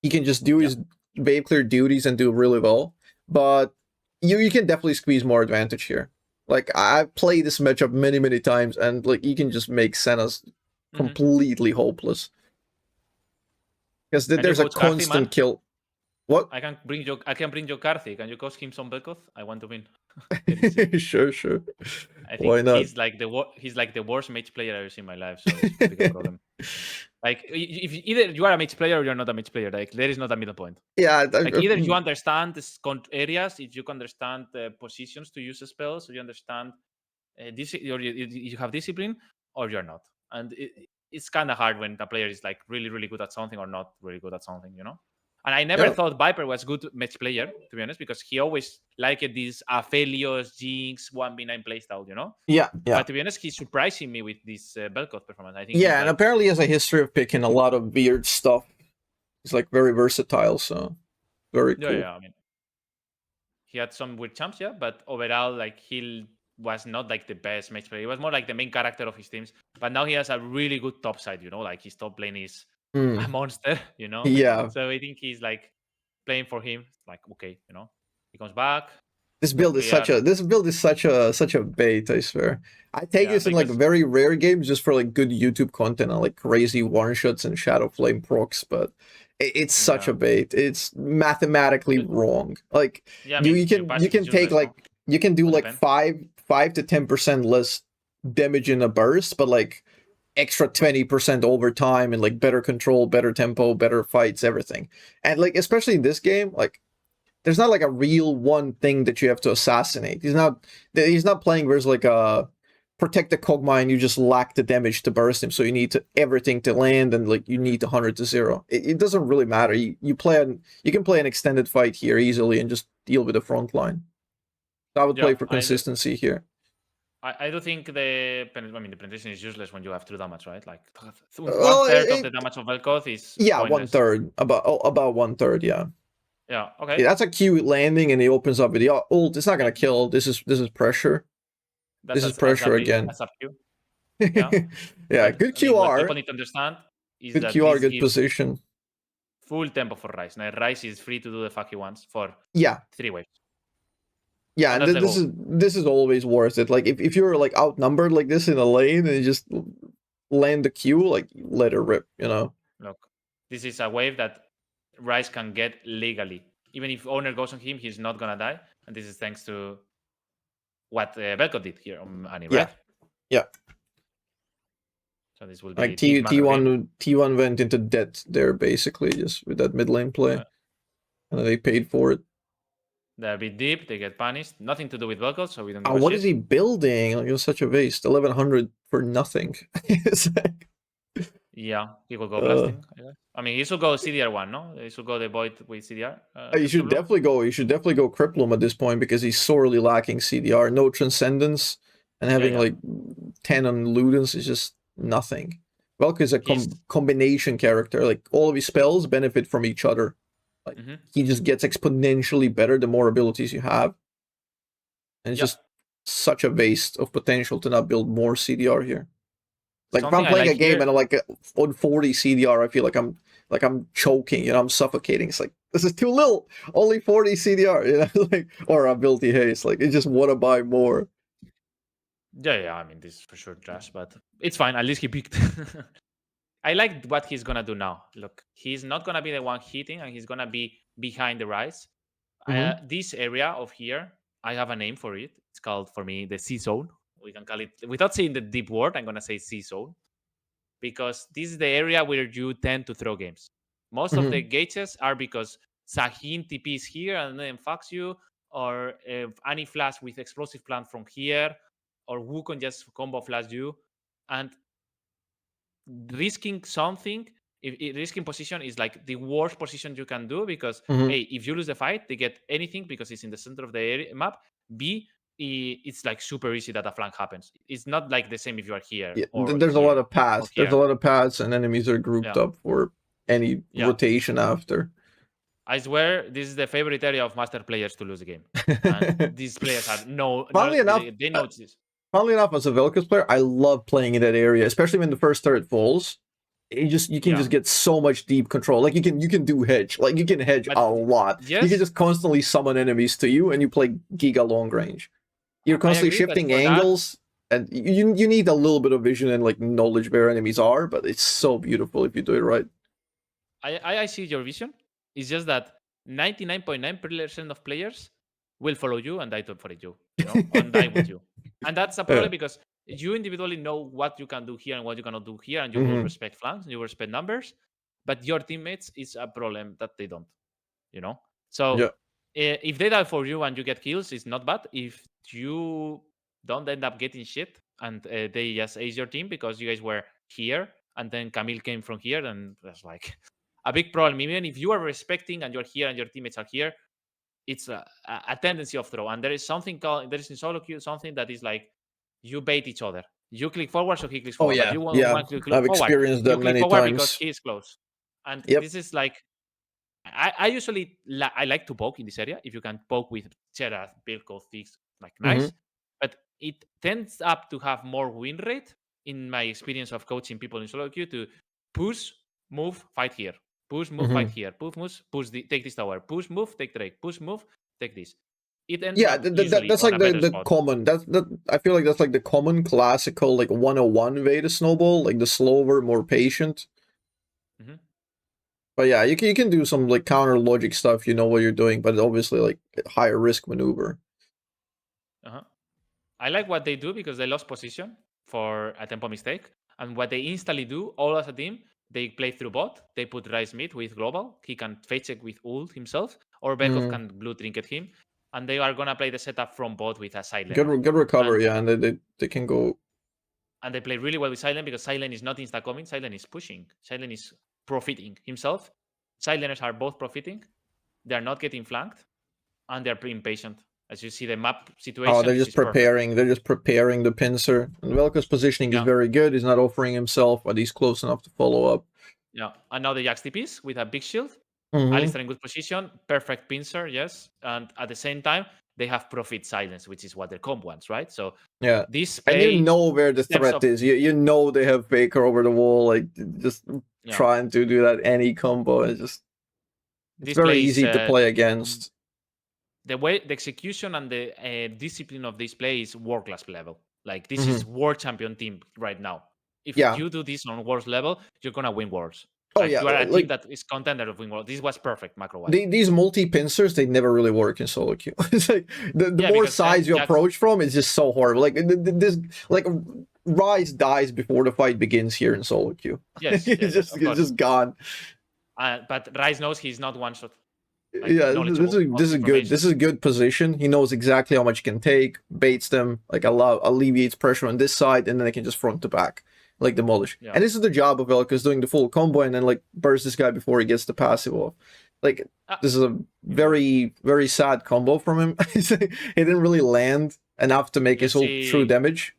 He can just do his wave clear duties and do really well. But you can definitely squeeze more advantage here. Like I've played this matchup many times, and like you can just make Senna's completely hopeless. Because there's a constant kill. What? I can bring your Karthik. Can you cost him some VelKoz? I want to win. Sure. I think Why not? He's like the worst mage player I've ever seen in my life. So it's a big problem. Like if either you are a mage player or you're not a mage player, like there is not a middle point. Yeah. Like either you understand the areas, if you understand the positions to use spells, or you understand this, or you have discipline, or you're not. And it's kind of hard when a player is like really good at something or not really good at something, you know. And I never thought Viper was good match player, to be honest, because he always liked this Aphelios, Jinx, 1v9 playstyle, you know? Yeah. But to be honest, he's surprising me with this VelKoz performance. I think. Yeah, and apparently he has a history of picking a lot of weird stuff. He's like very versatile, so very cool. Yeah, I mean, he had some weird champs, but overall, like he was not like the best match player. He was more like the main character of his teams. But now he has a really good top side, you know? Like his top lane is a monster, you know. Yeah. So I think he's like playing for him. Like okay, you know, he comes back. This build is such a bait. I swear. I take this in like very rare games just for like good YouTube content and like crazy one shots and Shadow Flame procs. But It's such a bait. It's mathematically wrong. Like Yeah, I you mean, you can take like you can do like 5 to 10% less damage in a burst, but like extra 20% over time and like better control, better tempo, better fights, everything. And like especially in this game, like there's not like a real one thing that you have to assassinate. He's not playing where there's like a protect the Kog'Maw and you just lack the damage to burst him, so you need everything to land and like you need 100 to 0. It doesn't really matter. You can play an extended fight here easily and just deal with the front line. So I would play for consistency here. I do think the penetration is useless when you have 2 damage, right? Like 1/3 of the damage of VelKoz is pointless. 1/3, about 1/3, yeah. Yeah, okay. Yeah, that's a Q landing and he opens up with the ult. It's not gonna kill. This is pressure. This is pressure again. Azzapp Q. Yeah, yeah, good QR. What people need to understand is good that QR, good position. Full tempo for Ryze. Now Ryze is free to do the fuck he wants for 3 waves. Yeah, and this is always worth it. Like if you're like outnumbered like this in a lane and you just land the Q, like let it rip, you know. Look, this is a wave that Ryze can get legally. Even if owner goes on him, he's not gonna die. And this is thanks to what VelKoz did here on Annie, right? Yeah. So this will be like T1 went into debt there basically just with that mid lane play. And they paid for it. They're a bit deep, they get punished. Nothing to do with VelKoz, so we don't what is he building? Like, it was such a waste. 1100 for nothing. Like... Yeah, he could go blasting. I mean, he should go CDR1, no? He should go the Void with CDR. You should definitely go Cripplum at this point because he's sorely lacking CDR. No Transcendence, and having like 10 on Ludens is just nothing. VelKoz is a combination character. Like all of his spells benefit from each other. Like he just gets exponentially better the more abilities you have. And it's just such a waste of potential to not build more CDR here. Like if I'm playing a game and I'm like on 40 CDR, I feel like I'm choking, you know, I'm suffocating. It's like this is too little. Only 40 CDR, you know, like or ability haste. Like you just want to buy more. Yeah, I mean this is for sure trash, but it's fine. At least he picked. I like what he's gonna do now. Look, he's not gonna be the one hitting, and he's gonna be behind the Ryze. This area of here, I have a name for it. It's called, for me, the C zone. We can call it, without saying the deep word, I'm gonna say C zone, because this is the area where you tend to throw games. Most of the gauges are because Sahin TPs here and then fucks you, or any flash with explosive plant from here, or Wukong just combo flash you, and risking something, risking position is like the worst position you can do because A, if you lose the fight, they get anything because it's in the center of the area, map. B, it's like super easy that a flank happens. It's not like the same if you are here. Yeah, there's a lot of paths. There's a lot of paths, and enemies are grouped up for any rotation after. I swear, this is the favorite area of master players to lose a game. And these players are they know this. Funnily enough, as a VelKoz player, I love playing in that area, especially when the first turret falls. You can just get so much deep control. Like you can do hedge. Like you can hedge a lot. Yes. You can just constantly summon enemies to you, and you play giga long range. You're constantly shifting angles, and you need a little bit of vision and like knowledge where enemies are. But it's so beautiful if you do it right. I see your vision. It's just that 99.9% of players will follow you and die for you, and die with you. And that's a problem because you individually know what you can do here and what you cannot do here, and you will respect flanks and you will respect numbers, but your teammates is a problem that they don't, So if they die for you and you get kills, it's not bad. If you don't end up getting shit and they just ace your team because you guys were here and then Camille came from here, then that's like a big problem. Even if you are respecting and you're here and your teammates are here, it's a tendency of throw. And there is in solo queue something that is like you bait each other. You click forward, so he clicks forward. But you want to click I've experienced that many times because he is close. And this is like I usually I like to poke in this area. If you can poke with Cheddar, VelKoz, things like nice. But it tends up to have more win rate in my experience of coaching people in solo queue to push, move, fight here. Push, move, fight here. Push, move, take this tower. Push, move, take Drake. Push, move, take this. It ends that's like the common. I feel like that's like the common classical like 101 way to snowball. Like the slower, more patient. But yeah, you can do some like counter logic stuff. You know what you're doing, but obviously like higher risk maneuver. I like what they do because they lost position for a tempo mistake, and what they instantly do, all as a team, they play through bot. They put Rice mid with global. He can fade check with ult himself, or VelKoz can blue trinket him, and they are gonna play the setup from bot with a silent. Good recovery, yeah, and they can go. And they play really well with Silent because Silent is not insta-coming. Silent is pushing. Silent is profiting himself. Sileners are both profiting. They are not getting flanked. And they're pretty impatient. As you see the map situation. Oh, they're just preparing. Perfect. They're just preparing the pincer. And VelKoz's positioning is very good. He's not offering himself, but he's close enough to follow up. Yeah. And now the Jax TPs with a big shield. Alistar in good position. Perfect pincer, yes. And at the same time, they have profit silence, which is what their comp wants, right? So yeah, this and you know where the threat is. You know they have Baker over the wall, like just trying to do that any combo. It's very easy to play against. The execution and the discipline of this play is world class level. Like this is world champion team right now. If you do this on world level, you're gonna win wars. Like, you are a team that is contender of win world. This was perfect macro wise. These multi pincers, they never really work in solo queue. It's like the more sides you approach from, it's just so horrible. Like this, like Rise dies before the fight begins here in solo queue. Yes, it's just gone. But Rise knows he's not one shot. Like, this is good. This is a good position. He knows exactly how much he can take, baits them, like alleviates pressure on this side, and then they can just front to back, like demolish. And this is the job of VelKoz, doing the full combo and then like burst this guy before he gets the passive off. Like this is a very, very sad combo from him. He didn't really land enough to make his whole true damage.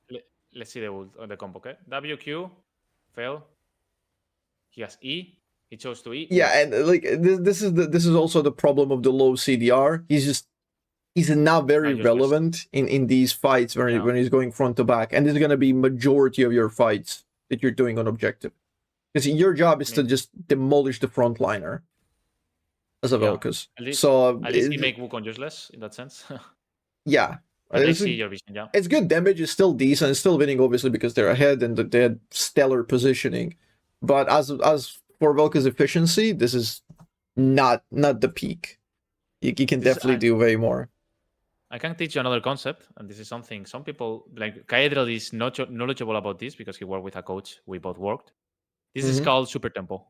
Let's see the combo. Okay, WQ fail. He has E. He chose to eat. Yeah, and like this is also the problem of the low CDR. He's not very relevant in these fights when he's going front to back, and this is gonna be majority of your fights that you're doing on objective, because your job is to just demolish the frontliner as a VelKoz. So at least he make Wukong useless in that sense. Yeah. I see your vision. Yeah, it's good damage. It's still decent. It's still winning, obviously, because they're ahead and they had stellar positioning. But as for VelKoz's efficiency, this is not the peak. You can definitely do way more. I can teach you another concept, and this is something some people like. Kaedrel is not knowledgeable about this because he worked with a coach. We both worked. This is called super tempo.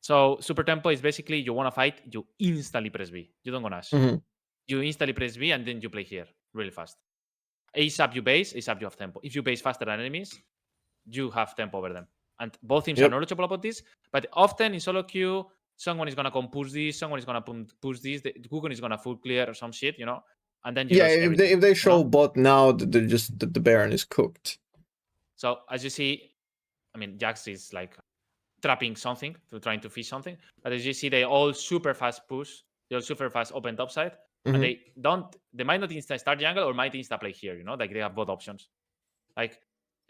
So super tempo is basically you want to fight, you instantly press B. You don't go Nash. You instantly press B and then you play here really fast. ASAP you base, ASAP you have tempo. If you base faster than enemies, you have tempo over them. And both teams are knowledgeable about this, but often in solo queue, someone is gonna come push this, someone is gonna push this, Wukong is gonna full clear or some shit, you know. And then if they show bot now, they're just the Baron is cooked. So as you see, I mean Jax is like trapping something, trying to fish something. But as you see, they all super fast push, they all super fast open top side, and they might not insta start jungle or might insta play here, you know, like they have both options. Like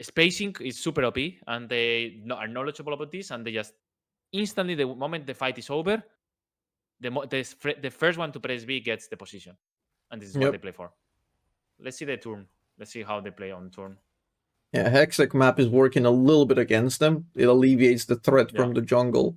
spacing is super OP, and they are knowledgeable about this, and they just instantly, the moment the fight is over, the first one to press B gets the position, and this is what they play for. Let's see the turn. Let's see how they play on turn. Yeah, Hextech map is working a little bit against them. It alleviates the threat from the jungle.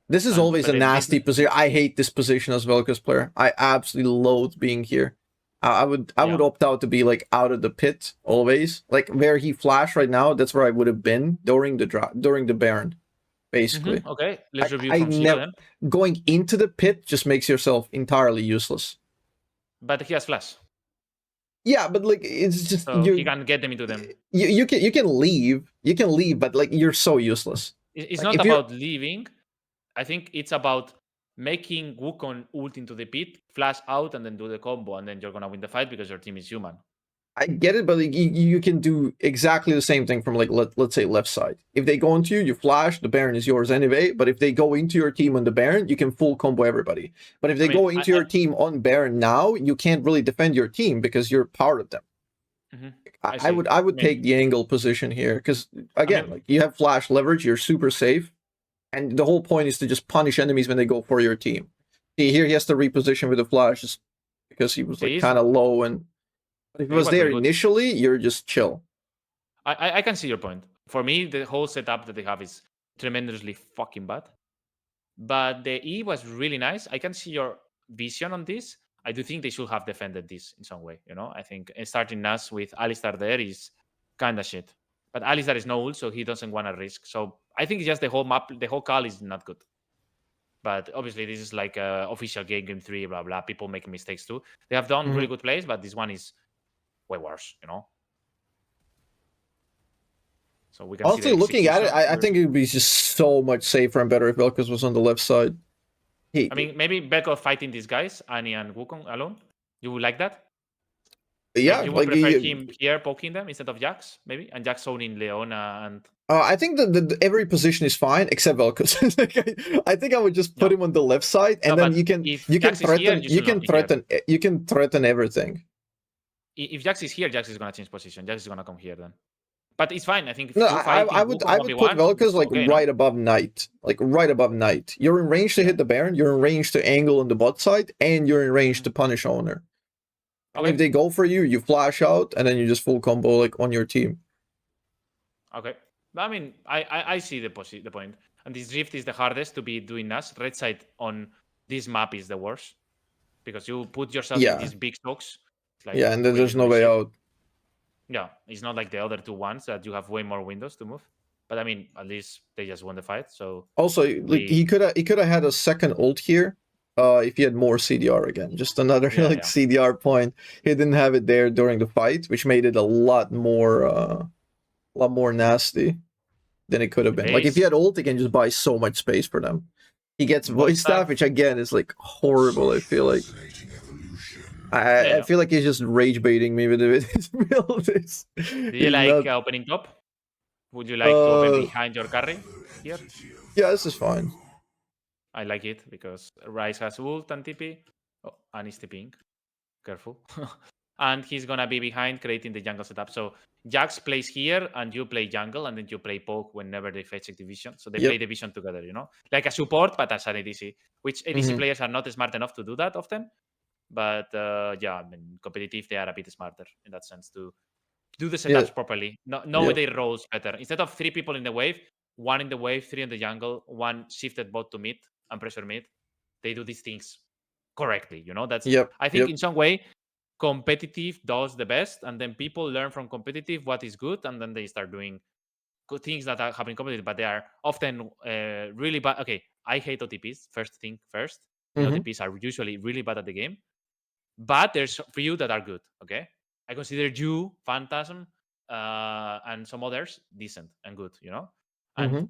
This is always a nasty position. I hate this position as VelKoz player. I absolutely loathe being here. I would opt out to be like out of the pit always, like where he flashed right now. That's where I would have been during the Baron, basically. Okay, let's review from here then. Going into the pit just makes yourself entirely useless. But he has flash. Yeah, but like it's just you can get them into them. You can leave, but like you're so useless. It's like, not about leaving. I think it's about making Wukong ult into the pit, flash out, and then do the combo, and then you're gonna win the fight because your team is human. I get it, but like, you can do exactly the same thing from like let's say left side. If they go into you, you flash, the Baron is yours anyway. But if they go into your team on the Baron, you can full combo everybody. But if they go into your team on Baron now, you can't really defend your team because you're part of them. I would take the angle position here because again, like you have flash leverage, you're super safe. And the whole point is to just punish enemies when they go for your team. See, here he has to reposition with the flash just because he was like kind of low. And if he was there initially, you're just chill. I can see your point. For me, the whole setup that they have is tremendously fucking bad. But the E was really nice. I can see your vision on this. I do think they should have defended this in some way, you know? I think starting Nas with Alistar there is kind of shit. But Alistar is no ult, so he doesn't want to risk. So I think it's just the whole map, the whole call is not good. But obviously, this is like official game 3, blah, blah. People make mistakes too. They have done really good plays, but this one is way worse, you know? So we can Honestly, see looking at it, I think it would be just so much safer and better if VelKoz was on the left side. I mean, maybe VelKoz fighting these guys, Annie and Wukong alone. You would like that? Yeah, like you would prefer him here poking them instead of Jax, maybe, and Jax owning Leona and. I think that every position is fine except VelKoz. I think I would just put him on the left side, and then you can threaten everything. If Jax is here, Jax is gonna change position. Jax is gonna come here then. But it's fine. I think. No, I would put VelKoz like right above Knight, like right above Knight. You're in range to hit the Baron. You're in range to angle on the bot side, and you're in range to punish Owner. And if they go for you, you flash out, and then you just full combo like on your team. Okay. I mean, I see the point. And this drift is the hardest to be doing us. Red side on this map is the worst. Because you put yourself in these big stocks. Like yeah, and then there's no way out. Yeah, it's not like the other two ones that you have way more windows to move. But I mean, at least they just won the fight. So also, like he could have had a second ult here. If he had more CDR again, just another CDR point. He didn't have it there during the fight, which made it a lot more nasty than it could have been. Like if he had ult, he can just buy so much space for them. He gets voice staff, which again is like horrible. I feel like I feel like he's just rage baiting me with his abilities. Do you like opening top? Would you like to open behind your carry here? Yeah, this is fine. I like it because Ryze has ult and TP. Oh, and he's TPing. Careful. And he's gonna be behind creating the jungle setup. So Jax plays here and you play jungle and then you play poke whenever they fetch a division. So they play division together, you know? Like a support, but as an ADC. Which ADC players are not smart enough to do that often. But yeah, I mean, competitive, they are a bit smarter in that sense to do the setups properly. Know their roles better. Instead of 3 people in the wave, 1 in the wave, 3 in the jungle, 1 shifted bot to mid and pressure mid. They do these things correctly, you know? That's I think in some way competitive does the best, and then people learn from competitive what is good, and then they start doing good things that are happening competitive, but they are often really bad. Okay, I hate OTPs. First thing first, OTPs are usually really bad at the game, but there's few that are good. Okay, I consider you, Phantasm, and some others decent and good. You know, and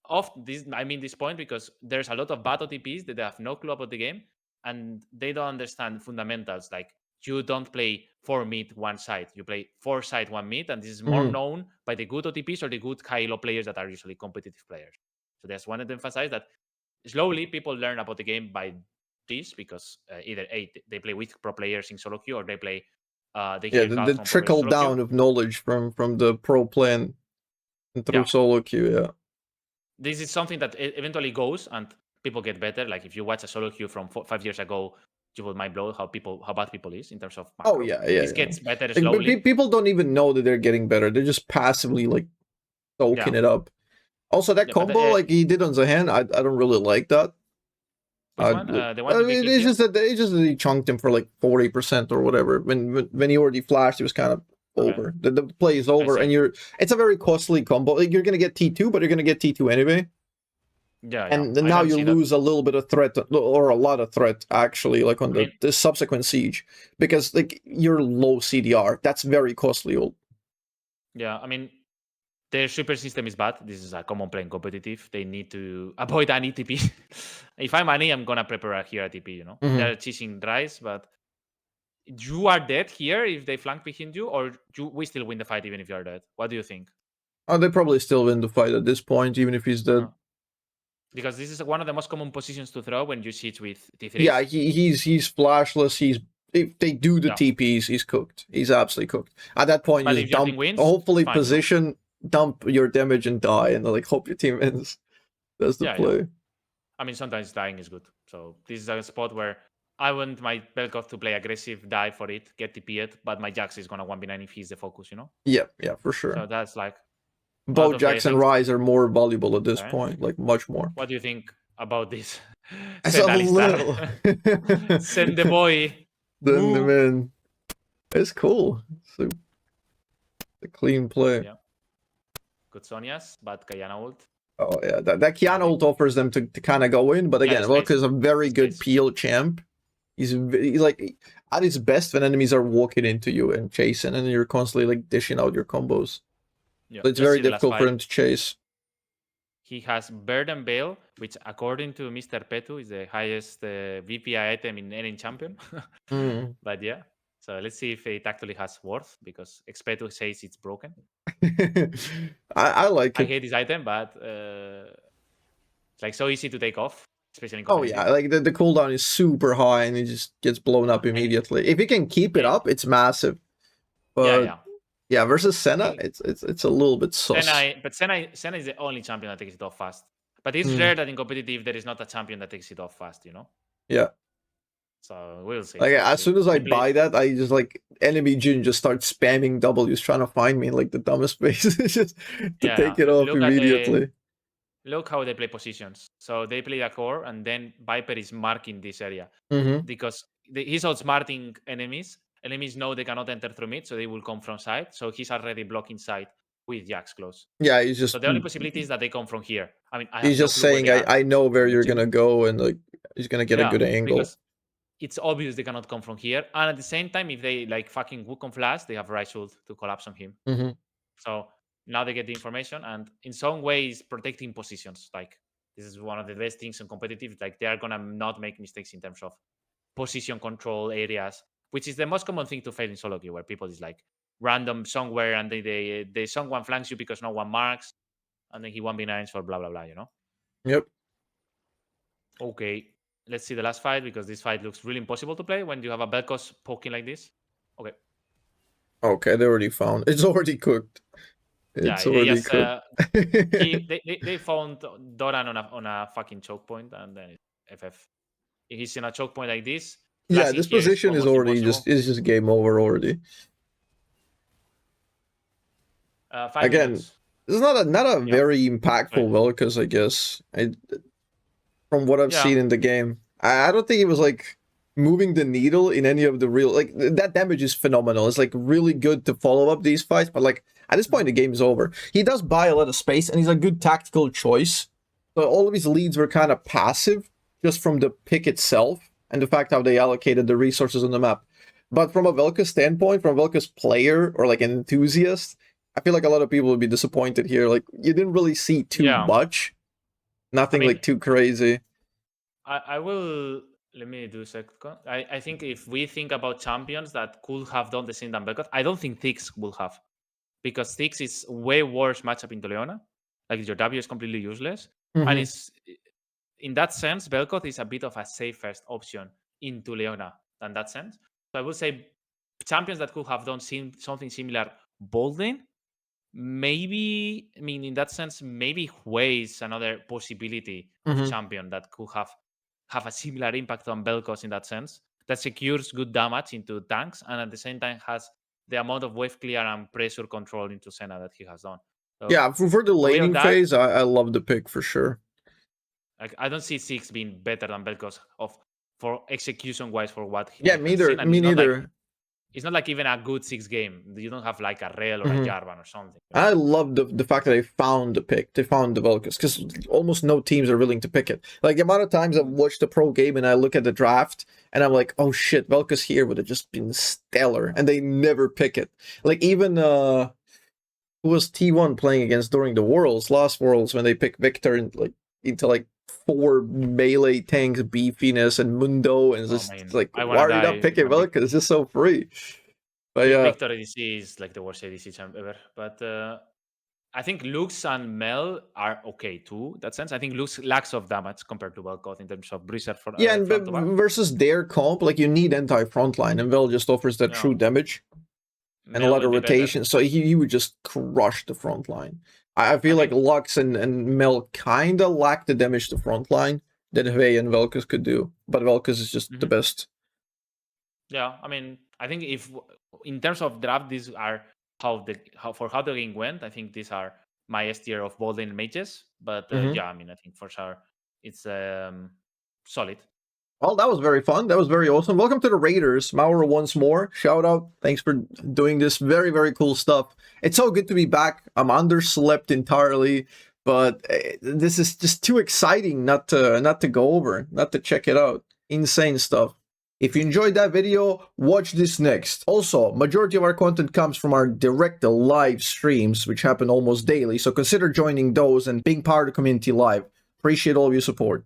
of this, I mean this point because there's a lot of bad OTPs that they have no clue about the game, and they don't understand fundamentals like. You don't play 4 mid, 1 side. You play 4 side, 1 mid, and this is more known by the good OTPs or the good Kylo players that are usually competitive players. So just wanted to emphasize that slowly people learn about the game by this because either they play with pro players in solo queue or they play. The trickle down of knowledge from the pro plan through solo queue. Yeah, this is something that eventually goes and people get better. Like if you watch a solo queue from 5 years ago. You will mind blow how bad people is in terms of macro. This gets better slowly. But people don't even know that they're getting better. They're just passively like soaking it up. Also, that combo like he did on Zahan, I don't really like that. Which one? The one it's just that he chunked him for like 40% or whatever. When he already flashed, it was kind of over. The play is over, and it's a very costly combo. Like you're gonna get T2, but you're gonna get T2 anyway. And then now you lose a little bit of threat or a lot of threat actually like on the subsequent siege because like you're low CDR. That's very costly. Yeah, I mean their super system is bad. This is a common play in competitive. They need to avoid an ETP. If I'm Annie, I'm gonna prepare here a TP, you know. They're chasing Ryze, but you are dead here if they flank behind you, or we still win the fight even if you are dead. What do you think? Oh, they probably still win the fight at this point, even if he's dead. Because this is one of the most common positions to throw when you siege with T3. Yeah, he's flashless. If they do the TPs, he's cooked. He's absolutely cooked. At that point, you just dump. Hopefully, position, dump your damage and die, and like hope your team wins. That's the play. Yeah. I mean, sometimes dying is good. So this is a spot where I want my VelKoz to play aggressive, die for it, get TP'd, but my Jax is gonna 1v9 if he's the focus, you know? Yeah, for sure. So that's like both of Jax the and things. Ryze are more valuable at this Okay. point, like much more. What do you think about this? It's Send a little. Alistar. Send the boy. Send them Woo. in. It's cool. So the clean play. Yeah. Good Sonias, but Kayana ult. Oh yeah, that Kiana ult offers them to kind of go in, but Yeah, again, the Vel'Koz space. is a very The good space. peel champ. He's like at his best when enemies are walking into you and chasing, and you're constantly like dishing out your combos. Yeah. So it's Let's very see the last difficult for fight. him to chase. He has Bird and Veil, which according to Mr. Petu is the highest VPI item in any champion. Mm. But yeah, so let's see if it actually has worth, because Expetu says it's broken. I like I it. hate this item, but it's like so easy to take off, especially in Oh competitive. yeah, like the cooldown is super high and it just gets blown up immediately. If you can keep it up, it's massive. But yeah, versus Senna, it's a little bit sus. Senna is the only champion that takes it off fast. But it's rare that in competitive there is not a champion that takes it off fast, you know? Yeah. So we'll see. Like as soon as I Simply, buy that, I just like enemy Jin just starts spamming W's trying to find me in like the dumbest places just to take it off immediately. Look how they play positions. So they play a core, and then Viper is marking this area because he's outsmarting enemies. Enemies know they cannot enter through mid, so they will come from side. So he's already blocking side with Jax close. Yeah, he's just. So the only possibility is that they come from here. I mean, he's just saying, I know where you're gonna go, and like he's gonna get a good angle. Because it's obvious they cannot come from here, and at the same time, if they like fucking Wukong flash, they have Ryze ult to collapse on him. So now they get the information, and in some ways protecting positions. Like this is one of the best things in competitive. Like they are gonna not make mistakes in terms of position control areas, which is the most common thing to fail in solo queue, where people is like random somewhere and they someone flanks you because no one marks, and then he 1v9s for blah blah blah. You know. Yep. Okay, let's see the last fight, because this fight looks really impossible to play when you have a VelKoz poking like this. Okay. Okay, they already found. It's already cooked. It's already cooked. They found Doran on a fucking choke point, and then it's FF. If he's in a choke point like this, yeah, this position is already just game over already. Again, minutes. This is not a very impactful VelKoz, I guess. From what I've seen in the game, I don't think it was like moving the needle in any of the real, like that damage is phenomenal. It's like really good to follow up these fights, but like at this point the game is over. He does buy a lot of space, and he's a good tactical choice. So all of his leads were kind of passive just from the pick itself and the fact how they allocated the resources on the map. But from a VelKoz standpoint, from a VelKoz player or like an enthusiast, I feel like a lot of people would be disappointed here. Like you didn't really see too much. Nothing like too crazy. I will. Let me do a second. I think if we think about champions that could have done the same than VelKoz, I don't think Thix will have. Because Thix is way worse matchup into Leona. Like your W is completely useless. And it's in that sense, VelKoz is a bit of a safest option into Leona in that sense. So I would say champions that could have done something similar, Bolden, maybe, I mean, in that sense, maybe Hui is another possibility of champion that could have a similar impact on VelKoz in that sense, that secures good damage into tanks and at the same time has the amount of wave clear and pressure control into Senna that he has done. So, yeah, for the laning phase, I love the pick for sure. Like I don't see Six being better than VelKoz for execution wise for what he me neither. It's not like even a good 6 game. You don't have like a Rel or a Jarvan or something. I love the fact that they found the pick. They found the VelKoz, because almost no teams are willing to pick it. Like the amount of times I've watched the pro game and I look at the draft and I'm like, oh shit, VelKoz here would have just been stellar, and they never pick it. Like even who was T1 playing against during the last Worlds, when they picked Victor into like 4 melee tanks, beefiness, and Mundo, and it's like, why are you not picking VelKoz? It's just so free. But yeah, Victor ADC is like the worst ADC champ ever. But I think Lux and Mel are okay too. In that sense, I think Lux lacks of damage compared to VelKoz in terms of breezer for and versus their comp, like you need anti-frontline, and Vel just offers that true damage and a lot of rotation, so he would just crush the frontline. I feel like Lux and Mel kind of lack the damage to frontline that Hui and VelKoz could do, but VelKoz is just the best. Yeah, I mean, I think if in terms of draft, these are how the game went. I think these are my S tier of bold lane mages. But yeah, I mean, I think for sure it's solid. Well, that was very fun. That was very awesome. Welcome to the Raiders. Mauro once more. Shout out. Thanks for doing this very, very cool stuff. It's so good to be back. I'm underslept entirely, but this is just too exciting not to go over, not to check it out. Insane stuff. If you enjoyed that video, watch this next. Also, majority of our content comes from our direct live streams, which happen almost daily, so consider joining those and being part of the community live. Appreciate all of your support.